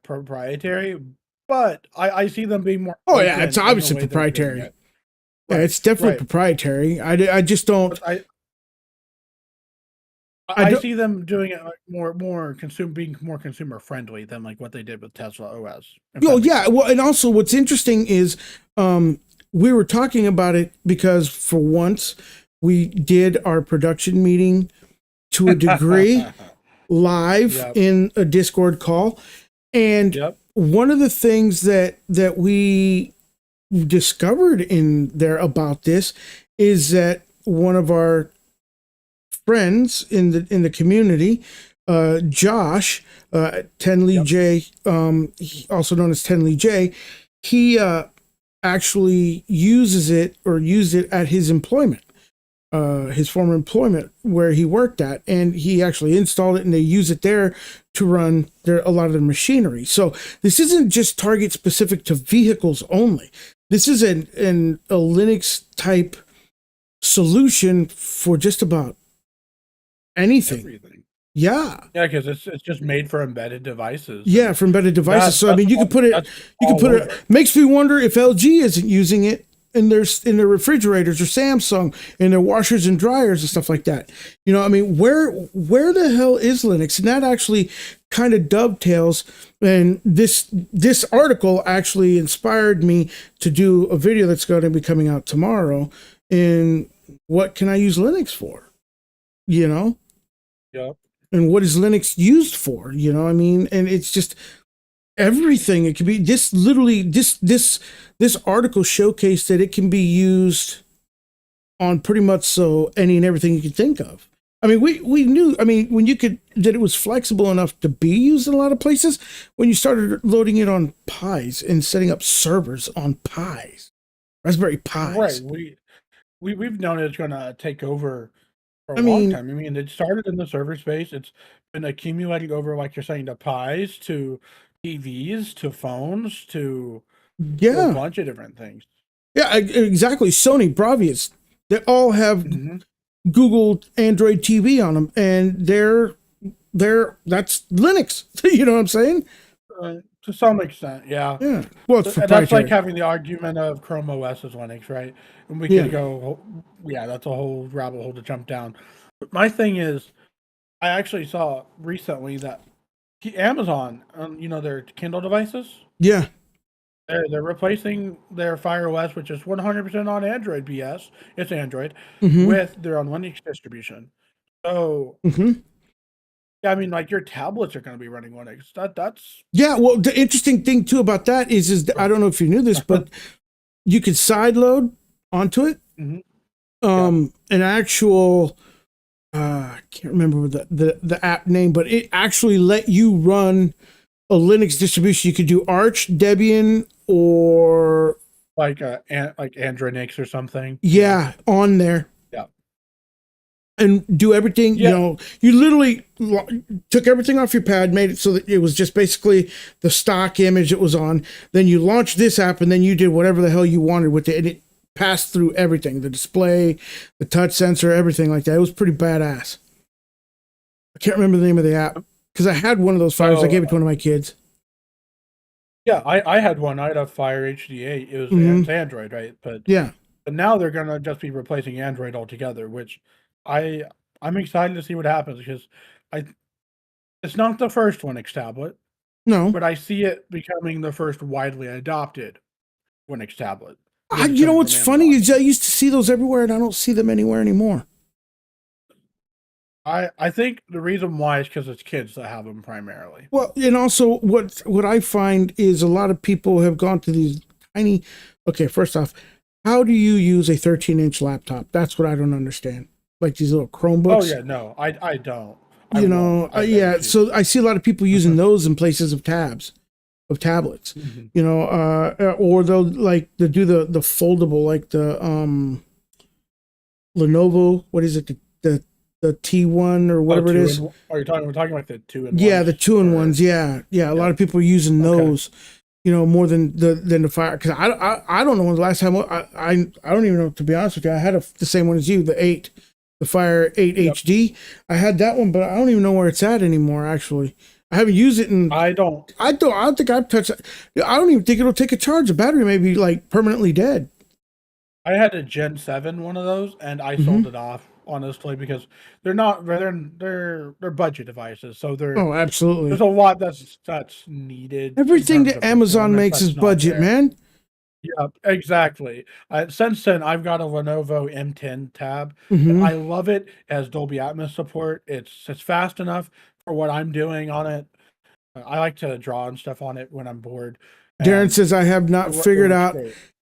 proprietary, but I see them being more Oh, yeah, it's open in the obviously way they're doing proprietary. it. Yeah, Right, it's definitely right. proprietary. I just don't. But I I don't. see them doing it, like, more being more consumer friendly than, like, what they did with Tesla OS, if Oh, that makes yeah. sense. Well, and also what's interesting is we were talking about it because for once we did our production meeting to a degree live Yep, in a Discord call. And yep, one of the things that we discovered in there about this is that one of our friends in the community, Josh, Tenley yep, J, also known as Tenley J, he actually uses it or used it at his employment, his former employment where he worked at, and he actually installed it and they use it there to run a lot of the machinery. So this isn't just target specific to vehicles only. This is a Linux type solution for just about anything. everything. Yeah. Yeah, because it's just made for embedded devices, Yeah, and for embedded devices. So I mean, that's you could all put it. over. Makes me wonder if LG isn't using it in their refrigerators, or Samsung in their washers and dryers and stuff like that. You know, I mean, where the hell is Linux? And that actually kind of dovetails. And this article actually inspired me to do a video that's going to be coming out tomorrow. In what can I use Linux for? You know, Yep. and what is Linux used for? You know, I mean, and it's just everything. It could be this literally this article showcased that it can be used on pretty much so any and everything you could think of. I mean, we knew. I mean, when you could that it was flexible enough to be used in a lot of places. When you started loading it on Pis and setting up servers on Pis, Raspberry Right. Pis. We've known it's gonna take over for a I long mean, time. I mean, it started in the server space. It's been accumulating over, like you're saying, to Pis, to TVs, to phones, to a yeah, bunch of different things. yeah, exactly. Sony, Bravius, they all have Hmm. Google Android TV on them, and that's Linux. You know what I'm saying? To some extent, yeah. Yeah. Well, it's And that's like proprietary. having the argument of Chrome OS is Linux, right? And we Yeah. could go, yeah, that's a whole rabbit hole to jump down. But my thing is, I actually saw recently that Amazon, their Kindle devices, Yeah. they're replacing their Fire OS, which is 100% on Android BS. It's Android Mm-hmm. with their own Linux distribution. So Mm-hmm. yeah, I mean, like your tablets are going to be running Linux. That's Yeah. Well, the interesting thing too about that is I don't know if you knew this, but you could sideload onto it. Mhm. Yeah. An actual I can't remember the app name, but it actually let you run a Linux distribution. You could do Arch, Debian, or Like like Android Nix or something. Yeah. yeah, on there. Yeah. and do everything. Yeah. You know, you literally took everything off your pad, made it so that it was just basically the stock image it was on. Then you launched this app, and then you did whatever the hell you wanted with it, and it passed through everything, the display, the touch sensor, everything like that. It was pretty badass. I can't remember the name of the app because I had one of those Fires. I gave it to one of my kids. Yeah, I had one. I had a Fire HD8. It was it's Android, right? But Yeah. But now they're gonna just be replacing Android altogether, which I'm excited to see what happens because it's not the first Linux tablet, No. but I see it becoming the first widely adopted Linux tablet. You know what's funny is I used to see those everywhere, and I don't see them anywhere anymore. I think the reason why is because it's kids that have them primarily. Well, and also what I find is a lot of people have gone to these tiny. Okay, first off, how do you use a 13-inch laptop? That's what I don't understand. Like these little Chromebooks. Oh yeah, no, I don't. Yeah. So I see a lot of people using those in places of tablets. You know, or they'll do the foldable, like the Lenovo. What is it? The T1 or whatever it is. We're talking about the 2-in-1s? Yeah, the 2-in-1s. Yeah. A lot of people are using those. You know, more than the Fire, because I don't know when the last time I don't even know, to be honest with you. I had the same one as you, the Fire 8 HD. I had that one, but I don't even know where it's at anymore. Actually, I haven't used it in. I don't think I've touched it. I don't even think it'll take a charge. The battery may be like permanently dead. I had a Gen 7 one of those, and I sold it off honestly because they're budget devices. So absolutely. There's a lot that's needed. Everything that Amazon makes is budget, man. Yeah, exactly. Since then, I've got a Lenovo M10 tab. And I love it. It has Dolby Atmos support. It's fast enough for what I'm doing on it. I like to draw and stuff on it when I'm bored. Darren says, I have not figured out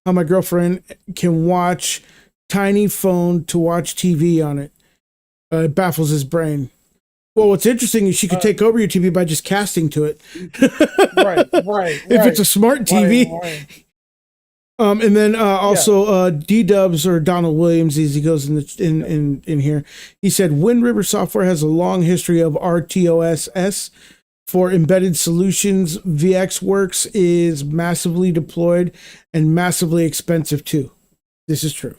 how my girlfriend can watch tiny phone to watch TV on it. It baffles his brain. Well, what's interesting is she could take over your TV by just casting to it. right. If it's a smart TV. Right. And then also D-Dubs, or Donald Williams, as he goes in here, he said Wind River Software has a long history of RTOS for embedded solutions. VxWorks is massively deployed and massively expensive too. This is true.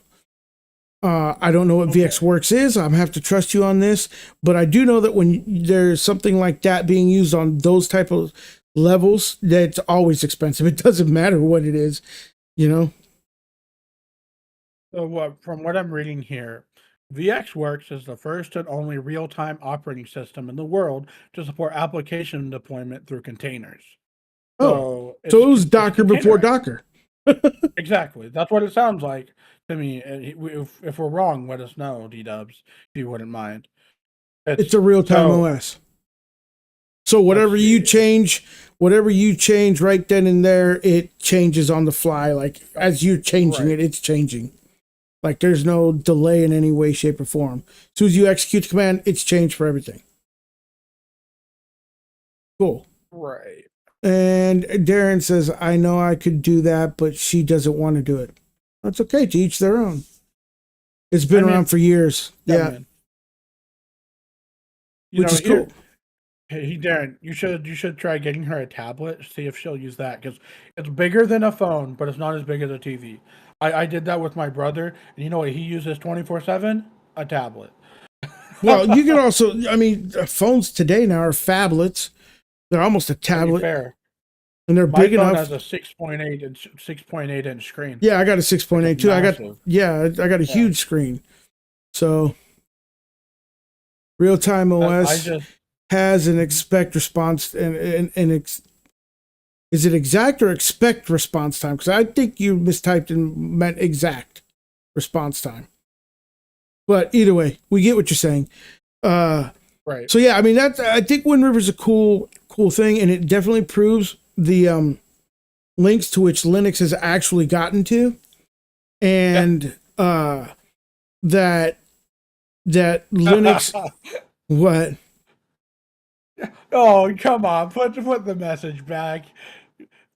I don't know what VxWorks is. I'm gonna have to trust you on this, but I do know that when there's something like that being used on those type of levels, that's always expensive. It doesn't matter what it is, you know. So from what I'm reading here, VxWorks is the first and only real-time operating system in the world to support application deployment through containers. So it was Docker before Docker. Exactly. That's what it sounds like to me. If we're wrong, let us know, D-Dubs, if you wouldn't mind. It's a real-time OS. So whatever you change right then and there, it changes on the fly. Like as you're changing it, it's changing. Like there's no delay in any way, shape, or form. As soon as you execute the command, it's changed for everything. Cool. Right. And Darren says, I know I could do that, but she doesn't want to do it. That's okay. To each their own. It's been around for years. Yeah. Which is cool. Hey, Darren, you should try getting her a tablet, see if she'll use that, because it's bigger than a phone, but it's not as big as a TV. I did that with my brother, and you know what he uses 24/7? A tablet. Well, you can also, phones today now are phablets. They're almost a tablet. Fair. And they're big enough. My phone has a 6.8 inch screen. Yeah, I got a 6.8 too. I got a huge screen. So real-time OS has an expect response is it exact or expect response time? Because I think you mistyped and meant exact response time. But either way, we get what you're saying. Right. So yeah, I think Wind River is a cool thing, and it definitely proves the links to which Linux has actually gotten to, and that Linux what? Oh, come on! Put the message back.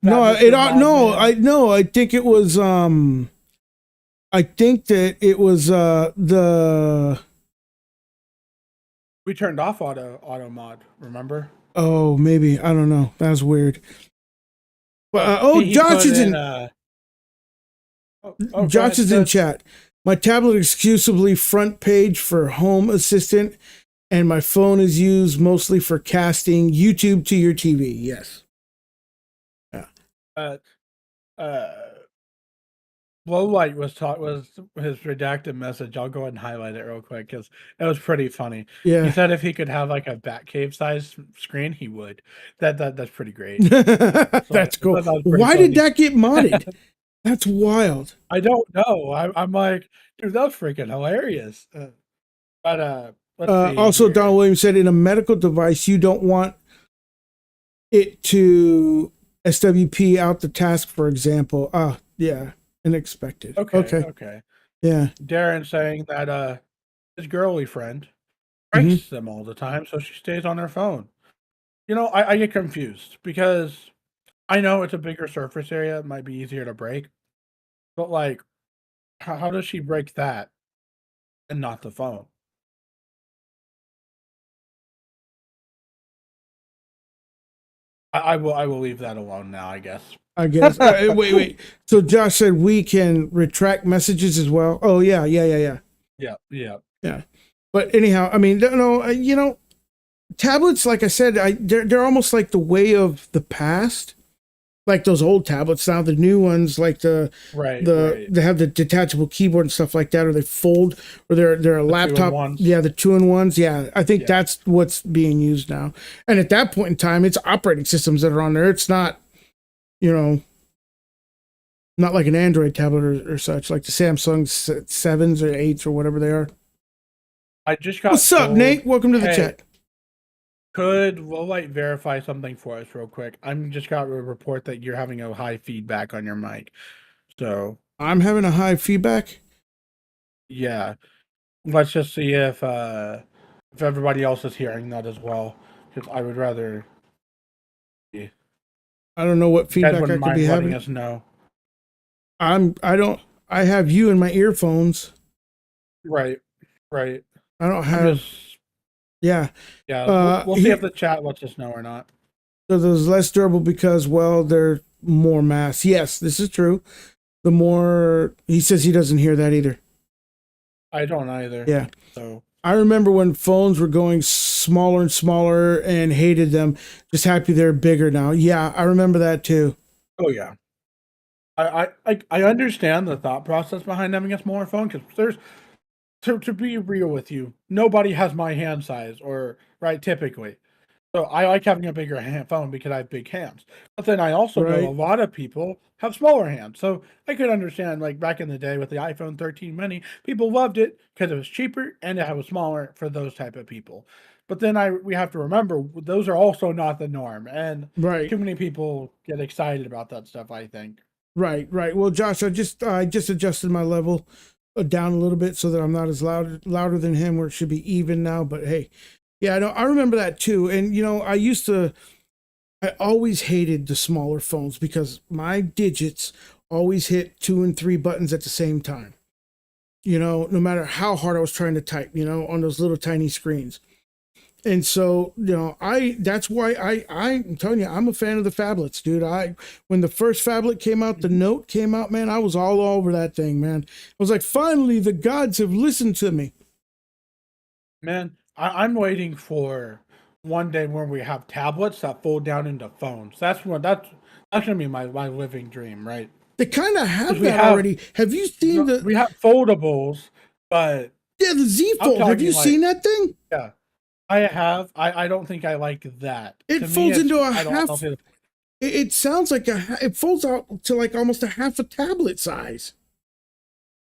I think it was. I think that it was the We turned off auto mod. Remember? Oh, maybe. I don't know. That's weird. But He Josh put is in. in. Go Josh ahead, is in Sid. chat. My tablet exclusively front page for Home Assistant, and my phone is used mostly for casting YouTube to your TV. Yes. Yeah. Uh, Low light was his redacted message. I'll go ahead and highlight it real quick because it was pretty funny. He Yeah. said if he could have like a Batcave size screen, he would. That's pretty great. That's cool. That was pretty Why did funny. that get modded? That's wild. I don't know. I'm like, dude, that was freaking hilarious. Let's see Also, here. Don Williams said in a medical device, you don't want it to SWP out the task, for example. Yeah, unexpected. Okay. Yeah. Darren saying that his girly friend Mm-hmm. breaks them all the time, so she stays on her phone. You know, I get confused because I know it's a bigger surface area, it might be easier to break, but like, how does she break that and not the phone? I will leave that alone now, I guess. I guess. Wait. So Josh said we can retract messages as well. Oh yeah. Yeah. But anyhow, I mean, no, you know, tablets, like I said, they're almost like the way of the past. Like those old tablets. Now the new ones, like they have the detachable keyboard and stuff like that, or they fold, or they're a laptop. Yeah, the 2-in-1s. Yeah, I think that's what's being used now. And at that point in time, it's operating systems that are on there. It's not, you know, not like an Android tablet or such, like the Samsung 7s or 8s or whatever they are. I just got. What's up, Nate? Welcome to the chat. Could Lowlight verify something for us real quick? I'm just got a report that you're having a high feedback on your mic. So I'm having a high feedback. Yeah. Let's just see if everybody else is hearing that as well. Because I would rather. I don't know what feedback I could be having. Letting us know. I have you in my earphones. Right. I don't have. Yeah. We'll see if the chat lets us know or not. So those less durable because, well, they're more mass. Yes, this is true. The more he says, he doesn't hear that either. I don't either. Yeah. So I remember when phones were going smaller and smaller and hated them. Just happy they're bigger now. Yeah, I remember that too. Oh yeah. I understand the thought process behind having a smaller phone because there's. To be real with you, nobody has my hand size, typically. So I like having a bigger phone because I have big hands. But then I also know a lot of people have smaller hands. So I could understand, like back in the day with the iPhone 13 mini, people loved it because it was cheaper and it was smaller for those type of people. But then we have to remember those are also not the norm, and too many people get excited about that stuff, I think. Right. Well, Josh, I just adjusted my level down a little bit so that I'm not as louder than him, where it should be even now. But hey, yeah, I remember that too. And you know, I always hated the smaller phones because my digits always hit 2 and 3 buttons at the same time. You know, no matter how hard I was trying to type, you know, on those little tiny screens. And so, you know, that's why I'm telling you, I'm a fan of the phablets, dude. When the first phablet came out, the Note came out, man, I was all over that thing, man. I was like, finally, the gods have listened to me. Man, I'm waiting for one day when we have tablets that fold down into phones. That's gonna be my living dream, right? They kind of have that already. Have you seen we have foldables, but yeah, the Z Fold. Have you seen that thing? Yeah. I have. I don't think I like that. It folds into a half. It sounds like it folds out to like almost a half a tablet size.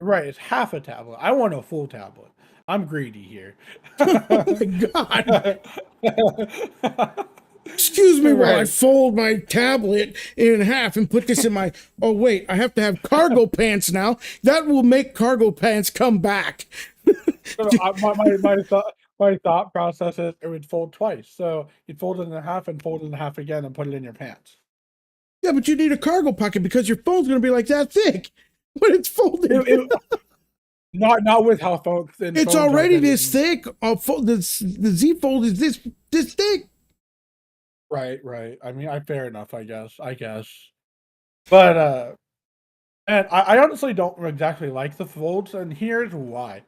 Right, it's half a tablet. I want a full tablet. I'm greedy here. Oh my god! Excuse me while I fold my tablet in half and put this in my. Oh wait, I have to have cargo pants now. That will make cargo pants come back. So, my thought process is it would fold twice. So you'd fold it in half and fold it in half again and put it in your pants. Yeah, but you need a cargo pocket because your phone's going to be like that thick when it's folded. Not with how thin It's phones are already getting. this thick. The Z Fold is this thick. Right. I mean, fair enough, I guess. But and I honestly don't exactly like the folds, and here's why.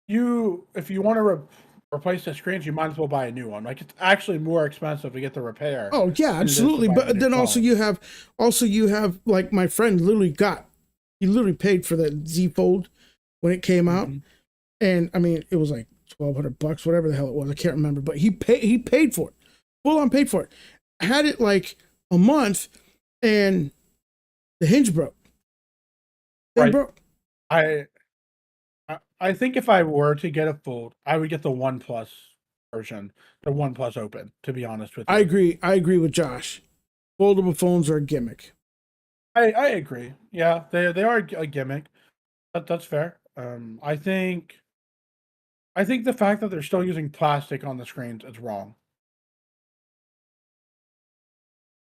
If you want to replace the screens, you might as well buy a new one. Like, it's actually more expensive to get the repair Oh yeah, than it is to absolutely. buy a But new then also phone. you have like my friend he literally paid for the Z Fold when it came out, Mhm. and I mean it was like $1,200, whatever the hell it was. I can't remember, but he paid for it, full on paid for it. Had it like a month, and the hinge broke. Then Right. broke. I think if I were to get a fold, I would get the One Plus version, the One Plus Open, to be honest with I you. agree. I agree with Josh. Foldable phones are a gimmick. I agree. Yeah, they are a gimmick. That's fair. I think the fact that they're still using plastic on the screens is wrong.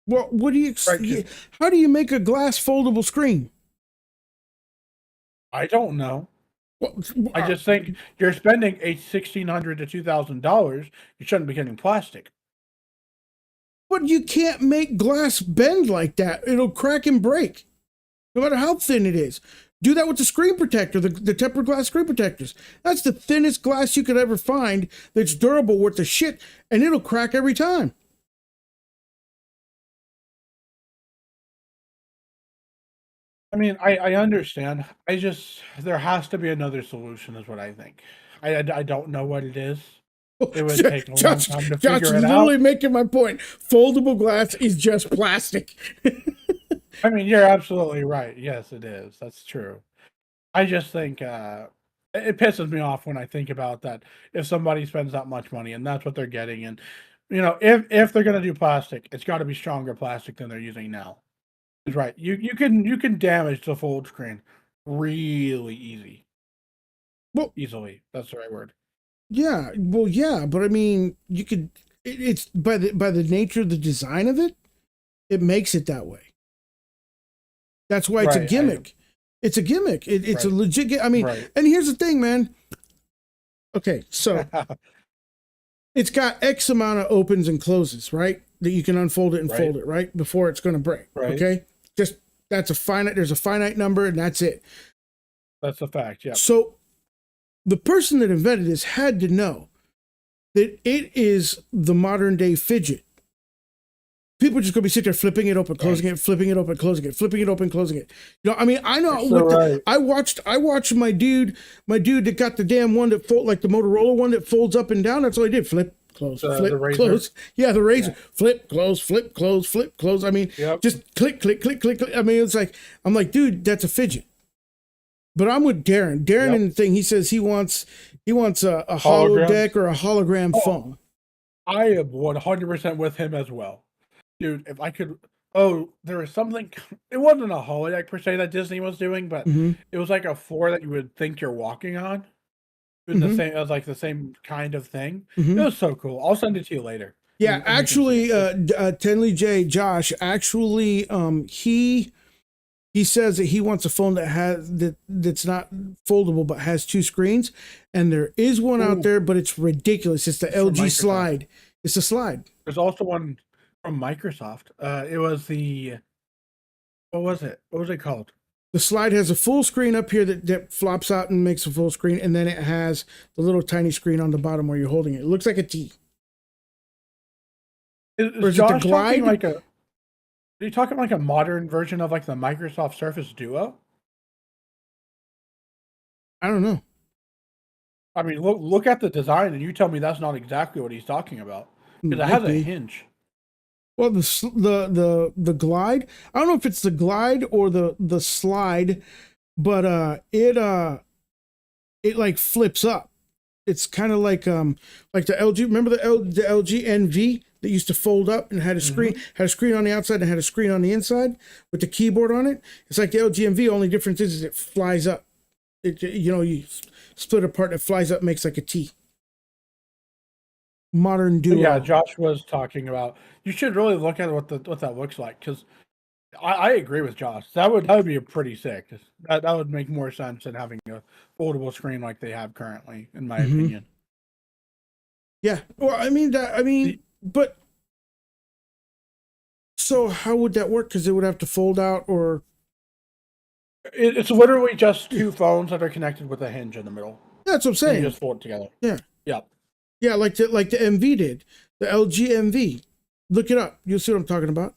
Well, what do you? Right? 'Cause How do you make a glass foldable screen? I don't know. Well, I just think you're spending $1,600 to $2,000. You shouldn't be getting plastic. but you can't make glass bend like that. It'll crack and break, no matter how thin it is. Do that with the screen protector, the tempered glass screen protectors. That's the thinnest glass you could ever find that's durable worth the shit, and it'll crack every time. I mean, I understand. There has to be another solution, is what I think. I don't know what it is. It would take a long time to Josh figure it literally out. making my point. Foldable glass is just plastic. I mean, you're absolutely right. Yes, it is. That's true. I just think it pisses me off when I think about that. If somebody spends that much money and that's what they're getting, and if they're gonna do plastic, it's got to be stronger plastic than they're using now. Is right. You can damage the fold screen really Well, easily. That's the right word. yeah, well, yeah, but I mean, you could. It's by the nature of the design of it, it makes it that way. That's why it's a Right. gimmick. It's a gimmick. It's a Right. legit. I mean, Right. and here's the thing, man. Okay, so it's got X amount of opens and closes, right? That you can unfold it and Right. fold it, right? Before it's going to break. Right. Okay, just there's a finite number, and that's it. That's a fact. Yeah. So the person that invented this had to know that it is the modern day fidget. People are just gonna be sitting there flipping it open, closing it, flipping it open, closing it, flipping it open, closing it. I mean, I know So right. I watched my dude that got the damn one that fold like the Motorola one that folds up and down. That's all he did. Flip, close, The flip, razor. close. Yeah, the razor. Yeah. Flip, close, flip, close, flip, close. I mean, Yep. just click, click, click, click, click. I mean, it's like I'm like, dude, that's a fidget. But I'm with Darren. Darren in the thing, he says he wants a holodeck or a hologram phone. I am 100% with him as well. Dude, if I could there was something it wasn't a holodeck per se that Disney was doing, but Mm-hmm. it was like a floor that you would think you're walking on. It was it was like the same kind of thing. Mm-hmm. It was so cool. I'll send it to you later. Yeah, And you can actually, see it. Tenley J, Josh, actually, he says that he wants a phone that's not foldable but has two screens, and there is one out Ooh. there, but it's ridiculous. It's the It's from LG Microsoft. Slide. It's a slide. There's also one from Microsoft. It was the what was it? What was it called? The slide has a full screen up here that flops out and makes a full screen, and then it has the little tiny screen on the bottom where you're holding it. It looks like a T. Is Josh talking like a are you talking like a modern version of like the Microsoft Surface Duo? I don't know. I mean, look at the design, and you tell me that's not exactly what he's talking about because it Might has a be. hinge. Well, the glide. I don't know if it's the glide or the slide, but it like flips up. It's kind of like the LG. Remember the LG NV that used to fold up and had a screen had a screen on the outside and had a screen on the inside with the keyboard on it. It's like the LG NV. Only difference is it flies up. You split apart and it flies up, makes like a T. Modern Duo. Yeah, Josh was talking about. You should really look at what that looks like because I agree with Josh. That would be a pretty sick. That would make more sense than having a foldable screen like they have currently, in my Mm-hmm. opinion. Yeah. Well, but so how would that work? Because it would have to fold out, or It's literally just two phones that are connected with a hinge in the middle. yeah, that's what I'm And you saying. just fold it together. Yeah. Yep. Yeah, like the MV did, the LG MV. Look it up. You'll see what I'm talking about.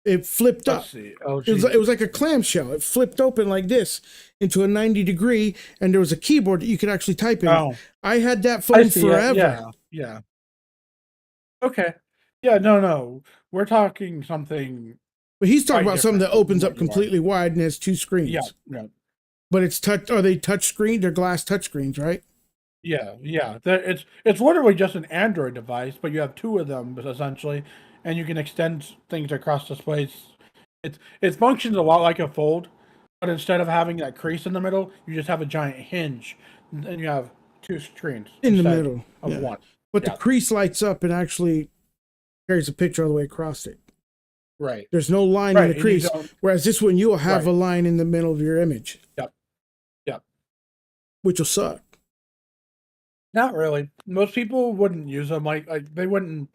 It flipped Let's up. see. It was like a clamshell. It flipped open like this into a 90-degree, and there was a keyboard that you could actually type in. Oh, I had that I phone see. forever. Yeah. Okay. Yeah. No. We're talking something But he's talking quite about something that different than opens what up you are. completely wide and has two screens. Yeah. But it's touch. Are they touch screen? They're glass touch screens, right? Yeah. It's literally just an Android device, but you have two of them essentially, and you can extend things across displays. It functions a lot like a fold, but instead of having that crease in the middle, you just have a giant hinge, and you have two screens In the instead middle. of Yeah. one. But Yeah. the crease lights up and actually carries a picture all the way across it. Right. There's no line Right. in the And you crease. don't. Whereas this one, you'll have Right. a line in the middle of your image. Yep. Which will suck. Not really. Most people wouldn't use them like they wouldn't.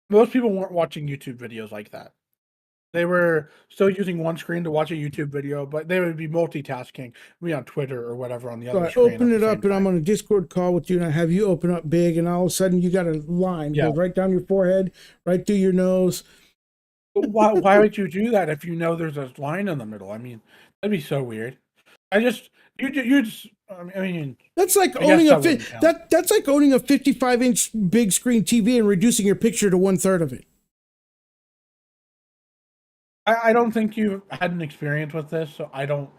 Most people weren't watching YouTube videos like that. They were still using one screen to watch a YouTube video, but they would be multitasking, be on Twitter or whatever on the So other I screen open at it the up same and I'm time. on a Discord call with you, and I have you open up big, and all of a sudden you got a line Yeah. goes right down your forehead, right through your nose. Why would you do that if you know there's a line in the middle? I mean, that'd be so weird. You just. I mean, That's like I guess owning that wouldn't count. that's like owning a 55-inch big screen TV and reducing your picture to 1/3 of it. I don't think you had an experience with this, so I don't.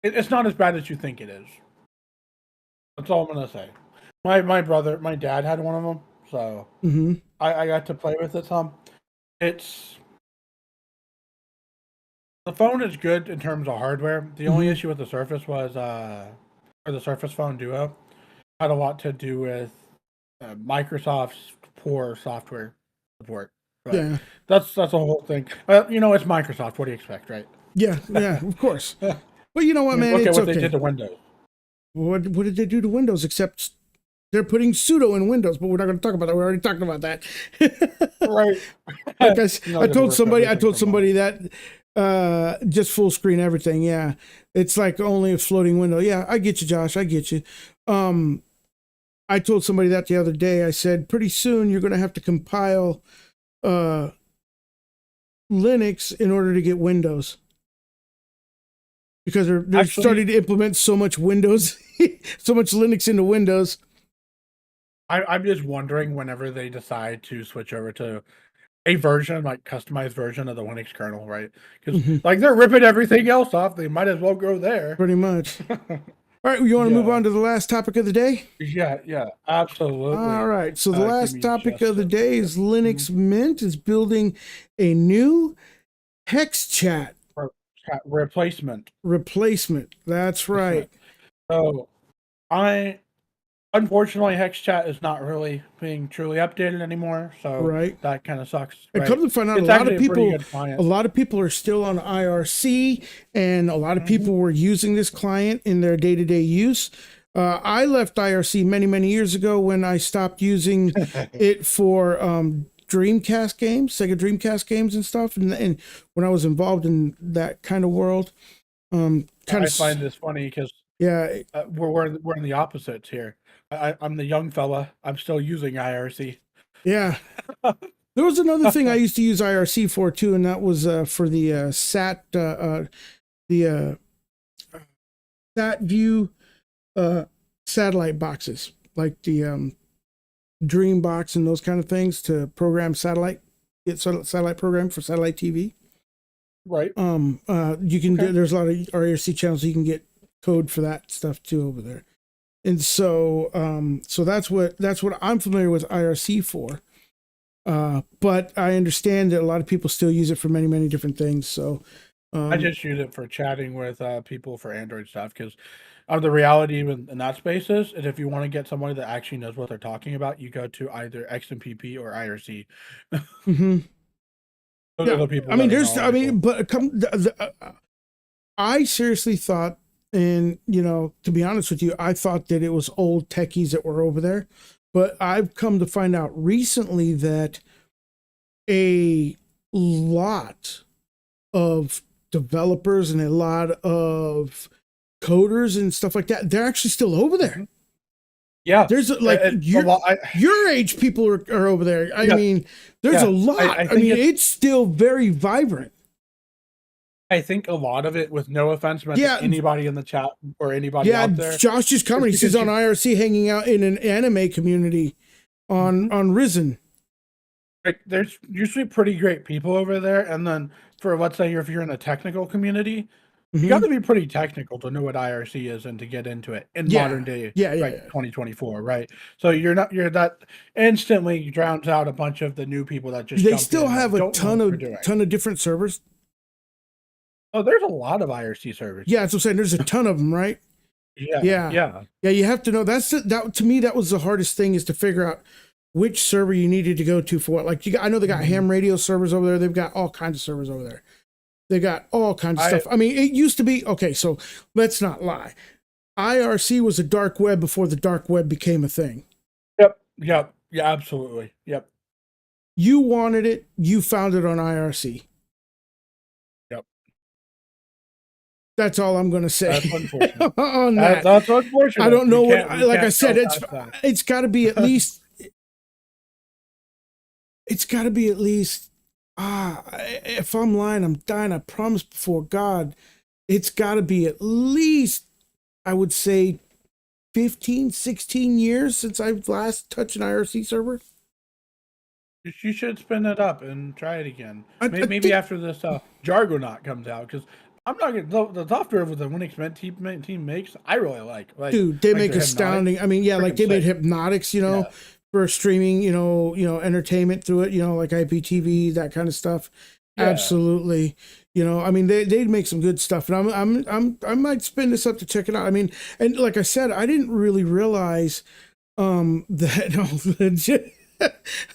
It's not as bad as you think it is. That's all I'm gonna say. My dad had one of them, so Mm-hmm. I got to play with it some. It's the phone is good in terms of hardware. The only Mhm. issue with the Surface was or the Surface Phone Duo had a lot to do with Microsoft's poor software support. But Yeah. that's a whole thing. It's Microsoft. What do you expect, right? Yeah, of course. But you know what, I mean, man? look at It's what they okay. did to Windows. What did they do to Windows? Except they're putting sudo in Windows, but we're not going to talk about that. We already talked about that. Right. Like You're not I gonna told rip somebody, everything from that just full screen everything. Yeah, it's like only a floating window. Yeah, I get you, Josh. I get you. I told somebody that the other day. I said, pretty soon you're going to have to compile Linux in order to get Windows, because they're Actually, starting to implement so much Windows, so much Linux into Windows. I'm just wondering whenever they decide to switch over to a version, like customized version of the Linux kernel, right? Because Mhm. like they're ripping everything else off, they might as well go there. Pretty much. All right, you want to move Yeah. on to the last topic of the day? Yeah, absolutely. All right, so the Give last me topic just of the a day is Linux Mint is building a new hex chat replacement. replacement. That's right. So unfortunately, HexChat is not really being truly updated anymore, so Right. that kind of sucks. And Right? come to find out, It's a lot actually of a pretty people, good client. a lot of people are still on IRC, and a lot of people were using this client in their day-to-day use. I left IRC many years ago when I stopped using it for Dreamcast games, Sega Dreamcast games and stuff, and when I was involved in that kind of world, kind I of find this funny because yeah. we're in the opposites here. I'm the young fella. I'm still using IRC. Yeah. There was another thing I used to use IRC for too, and that was for the sat view satellite boxes, like the Dreambox and those kind of things, to program satellite program for satellite TV. Right. You can do, there's a lot of IRC channels, so you can get code for that stuff too over there. And so that's what I'm familiar with IRC for. But I understand that a lot of people still use it for many different things. So I just use it for chatting with people for Android stuff because the reality in that space is if you want to get somebody that actually knows what they're talking about, you go to either XMPP or IRC. mhm. Those are the people I mean, that are there's, I mean, knowledgeable. but I seriously thought, and to be honest with you, I thought that it was old techies that were over there, but I've come to find out recently that a lot of developers and a lot of coders and stuff like that, they're actually still over there. Yeah, There's like your age people are over there. I mean, there's a lot. I mean, it's still very vibrant. I think a lot of it, with no offense meant to anybody in the chat or anybody out there. Josh just commented. He says on IRC hanging out in an anime community on Risen. Like, there's usually pretty great people over there, and then for, let's say, if you're in a technical community, you got to be pretty technical to know what IRC is and to get into it in modern day, 2024, right? So you're that instantly drowns out a bunch of the new people that just. They still have a ton of different servers. Oh, there's a lot of IRC servers. Yeah, that's what I'm saying. There's a ton of them, right? Yeah. You have to know that to me that was the hardest thing, is to figure out which server you needed to go to for what. Like I know they got ham radio servers over there. They've got all kinds of servers over there. They got all kinds of stuff. I mean, it used to be okay. So let's not lie. IRC was a dark web before the dark web became a thing. Yep. Yeah, absolutely. Yep. You wanted it. You found it on IRC. That's all I'm going to say. That's unfortunate. On that. That's unfortunate. I don't know what. Like I said, it's got to be at least. It's got to be at least. If I'm lying, I'm dying. I promise before God, it's got to be at least, I would say, 15, 16 years since I've last touched an IRC server. You should spin it up and try it again. Maybe after this Jargonaut comes out, because I'm not gonna the software with the Winx team makes. I really like. Dude, they make astounding. I mean, like they made Hypnotics, for streaming, entertainment through it, like IPTV, that kind of stuff. Yeah. Absolutely. I mean, they'd make some good stuff, and I might spin this up to check it out. I mean, and like I said, I didn't really realize that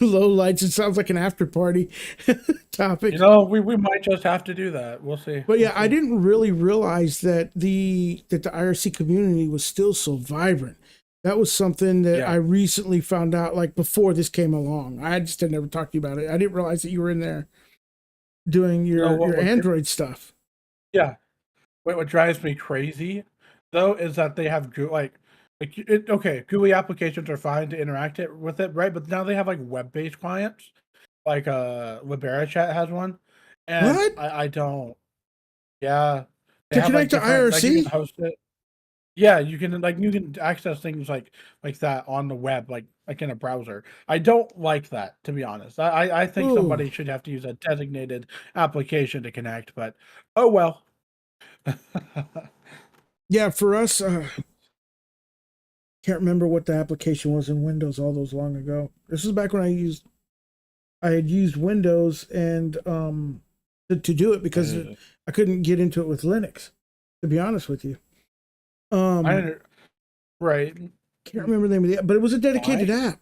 low lights. It sounds like an after party topic. We might just have to do that. We'll see. But yeah, I didn't really realize that the IRC community was still so vibrant. That was something that I recently found out, like before this came along. I just had never talked to you about it. I didn't realize that you were in there doing your Android stuff. Yeah. What drives me crazy though is that they have GUI applications are fine to interact with it, right? But now they have like web-based clients, like LiberaChat has one, and what? I don't. Yeah, to connect to IRC. Like, you can host it. Yeah, you can access things like that on the web, like in a browser. I don't like that, to be honest. I think somebody should have to use a designated application to connect, but oh well. Yeah, for us. Can't remember what the application was in Windows all those long ago. This was back when I had used Windows and to do it because I couldn't get into it with Linux, to be honest with you. Right. Can't remember the name of the app, but it was a dedicated app.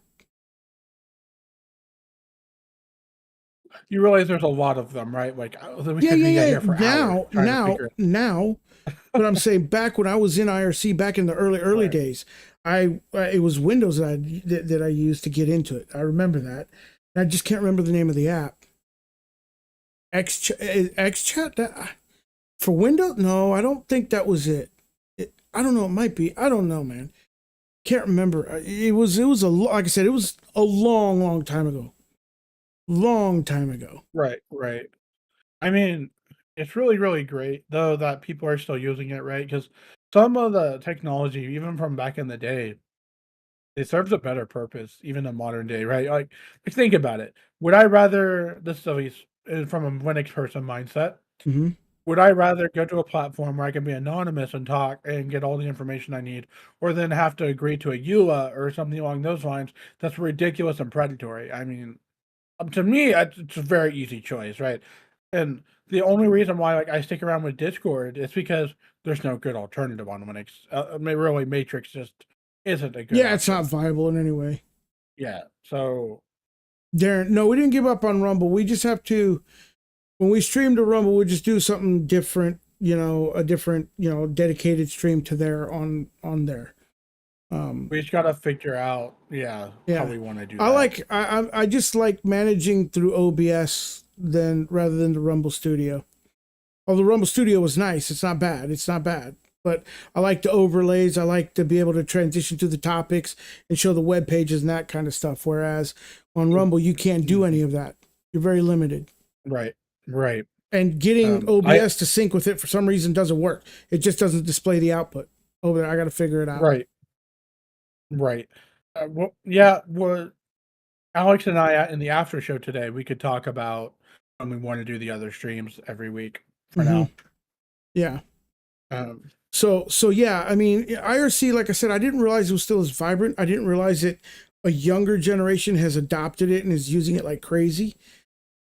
You realize there's a lot of them, right? Like Now, but I'm saying back when I was in IRC, back in the early days, it was Windows that I used to get into it. I remember that. I just can't remember the name of the app. XChat for Windows? No, I don't think that was it. I don't know. It might be. I don't know, man. Can't remember. It was like I said, it was a long time ago. Long time ago. Right. I mean, it's really great though that people are still using it, right? Because some of the technology, even from back in the day, it serves a better purpose, even in modern day, right? Like think about it. Would I rather, this is at least from a Linux person mindset, would I rather go to a platform where I can be anonymous and talk and get all the information I need, or then have to agree to a EULA or something along those lines that's ridiculous and predatory? I mean, to me, it's a very easy choice, right? And the only reason why I stick around with Discord is because there's no good alternative on Linux. Really, Matrix just isn't a good. Yeah, it's not viable in any way. Yeah, so Darren, no, we didn't give up on Rumble. We just have to when we stream to Rumble, we'll just do something different, a different, dedicated stream to there on there. We just gotta figure out, how we want to do that. I just like managing through OBS rather than the Rumble Studio. Oh, the Rumble Studio was nice. It's not bad. But I like the overlays. I like to be able to transition to the topics and show the web pages and that kind of stuff. Whereas on Rumble, you can't do any of that. You're very limited. Right. And getting OBS to sync with it for some reason doesn't work. It just doesn't display the output over there. I got to figure it out. Right. Well, Alex and I in the after show today, we could talk about when we want to do the other streams every week for now. Yeah. So yeah, I mean, IRC, like I said, I didn't realize it was still as vibrant. I didn't realize that a younger generation has adopted it and is using it like crazy.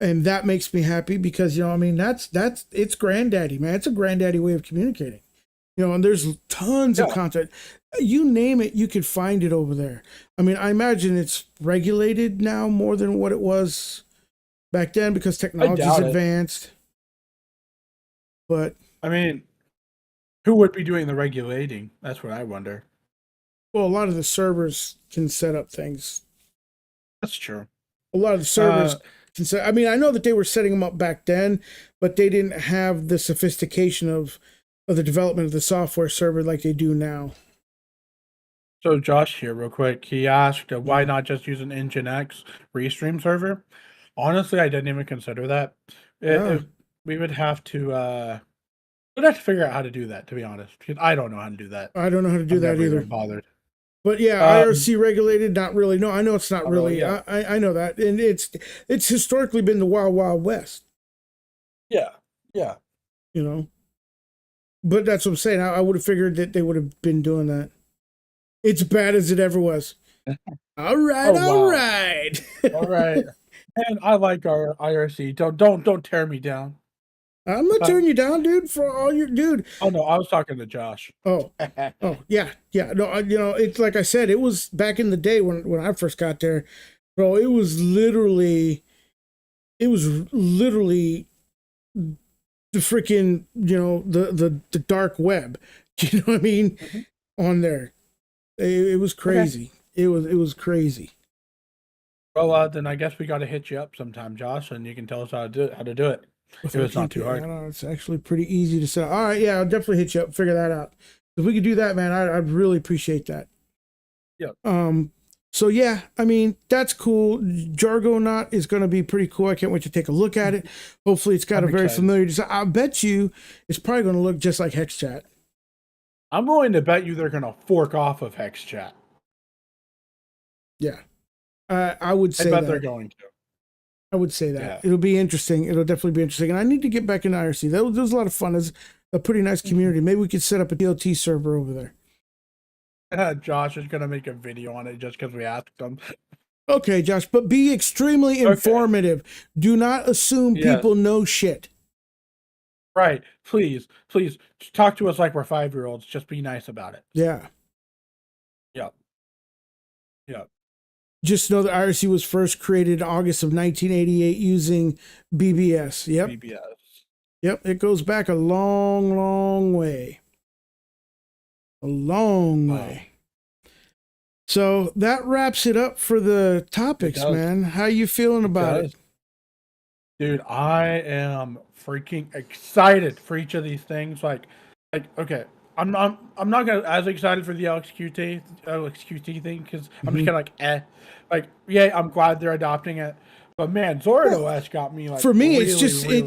And that makes me happy because, it's granddaddy, man. It's a granddaddy way of communicating. And there's tons of content. You name it, you could find it over there. I mean, I imagine it's regulated now more than what it was back then because technology's advanced. But I mean, who would be doing the regulating? That's what I wonder. Well, a lot of the servers can set up things. That's true. A lot of the servers can set. I mean, I know that they were setting them up back then, but they didn't have the sophistication of the development of the software server like they do now. So Josh here, real quick, he asked, why not just use an Nginx restream server? Honestly, I didn't even consider that. We would have to figure out how to do that, to be honest. I don't know how to do that. I don't know how to do that either. Bothered. But yeah, IRC regulated, not really. No, I know it's not really. Yeah. I know that, and it's historically been the Wild Wild West. Yeah. But that's what I'm saying. I would have figured that they would have been doing that. It's bad as it ever was. All right. All right. And I like our IRC. Don't tear me down. I'm not tearing you down, dude. For all your dude. Oh no, I was talking to Josh. Oh yeah. No, it's like I said. It was back in the day when I first got there, bro. It was literally the freaking the dark web. You know what I mean? On there, it was crazy. Okay. It was crazy. Well, then I guess we got to hit you up sometime, Josh, and you can tell us how to do it. If it's not too hard. It's actually pretty easy to set. All right, yeah, I'll definitely hit you up. Figure that out. If we could do that, man, I'd really appreciate that. Yeah. So yeah, I mean, that's cool. Jargonaut is going to be pretty cool. I can't wait to take a look at it. Hopefully, it's got a very familiar design. I bet you it's probably going to look just like HexChat. I'm willing to bet you they're going to fork off of HexChat. Yeah, I would say I bet they're going to. I would say that. Yeah. It'll be interesting. It'll definitely be interesting. And I need to get back in IRC. That was a lot of fun. It's a pretty nice community. Maybe we could set up a TLT server over there. Josh is going to make a video on it just because we asked him. Okay, Josh, but be extremely informative. Do not assume people know shit. Right. Please talk to us like we're 5-year-olds. Just be nice about it. Yeah. Yep. Just know that IRC was first created in August of 1988 using BBS. Yep. BBS. Yep. It goes back a long, long way. A long way. So that wraps it up for the topics, man. How you feeling about it? Dude, I am freaking excited for each of these things. Like okay. I'm not gonna as excited for the LXQT thing because I'm just kind of I'm glad they're adopting it, but man, Zorin OS got me like. For me, it's just the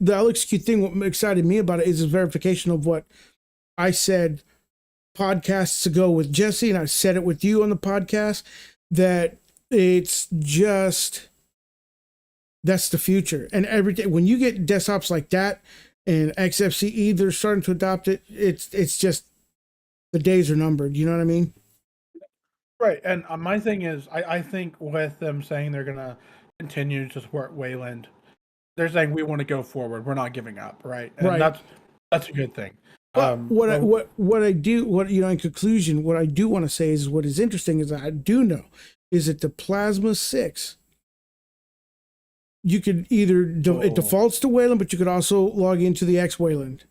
LXQT thing. What excited me about it is a verification of what I said podcasts ago with Jesse, and I said it with you on the podcast that it's just that's the future, and everything when you get desktops like that. And XFCE, they're starting to adopt it. It's just the days are numbered. You know what I mean? Right. And my thing is, I think with them saying they're gonna continue to support Wayland, they're saying we want to go forward. We're not giving up. Right. And that's a good thing. In conclusion, what I do want to say is what is interesting is I do know is that the Plasma 6 you could either it Oh. defaults to Wayland, but you could also log into the X Wayland.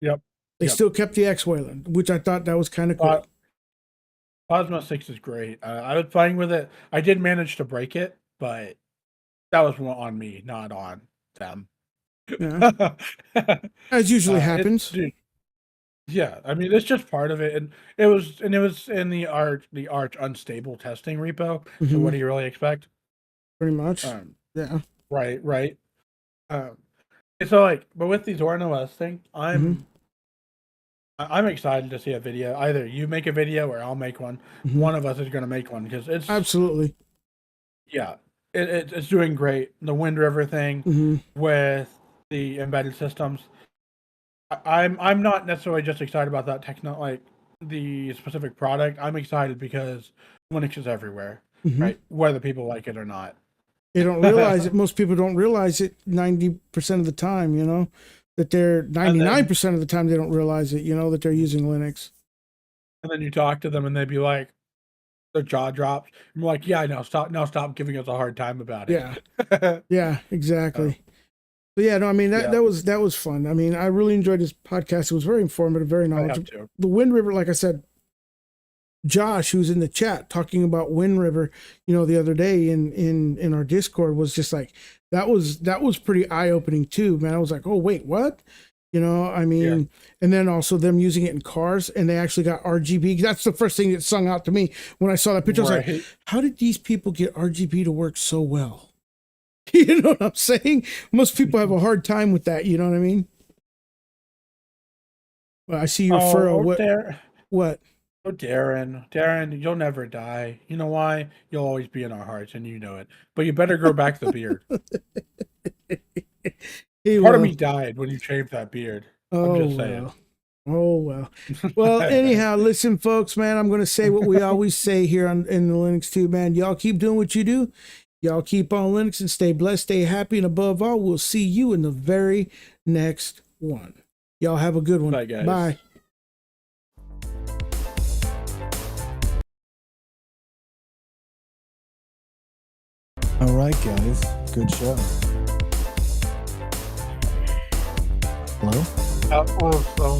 Yep. They Yep. still kept the X Wayland, which I thought that was kind of cool. Plasma 6 is great. I was playing with it. I did manage to break it, but that was on me, not on them. Yeah. As usually It, happens. dude, yeah, I mean it's just part of it, and it was in the Arch unstable testing repo. So what Mhm. do you really expect? Pretty much. Yeah, Yeah. right. And so like, but with the Zorin OS thing, Mhm. I'm excited to see a video. Either you make a video or I'll make one. Mhm. One of us is going to make one because it's Absolutely. yeah, it's doing great. The Wind River thing Mhm. with the embedded systems. I'm not necessarily just excited about that like the specific product. I'm excited because Linux is everywhere, Mhm. right? Whether people like it or not. They don't realize it. Most people don't realize it 90% of the time, you know, that they're 99% of the time they don't realize it, you know, that they're using Linux. And then you talk to them and they'd be like, their jaw drops. I'm like, yeah, no, stop giving us a hard time about it. Yeah. Yeah, exactly. But yeah, no, I mean that was fun. I mean, I really enjoyed this podcast. It was very informative, very knowledgeable. The Wind River, like I said, Josh, who's in the chat talking about Wind River, you know, the other day in our Discord, was just like that was pretty eye opening too, man. I was like, oh wait, what? You know, I mean, and then also them using it in cars, and they actually got RGB. That's the first thing that sung out to me when I saw that picture. I was like, how did these people get RGB to work so well? You know what I'm saying? Most people have a hard time with that. You know what I mean? Well, I see your furrow. What? Oh, Darren, you'll never die. You know why? You'll always be in our hearts, and you know it. But you better grow back the beard. Part of me died when you shaved that beard. I'm just saying. Oh, well. Well, anyhow, listen, folks, man, I'm going to say what we always say here in the Linux Tube, man. Y'all keep doing what you do. Y'all keep on Linux and stay blessed, stay happy, and above all, we'll see you in the very next one. Y'all have a good one. Bye, guys. Bye. All right, guys. Good show. Hello? So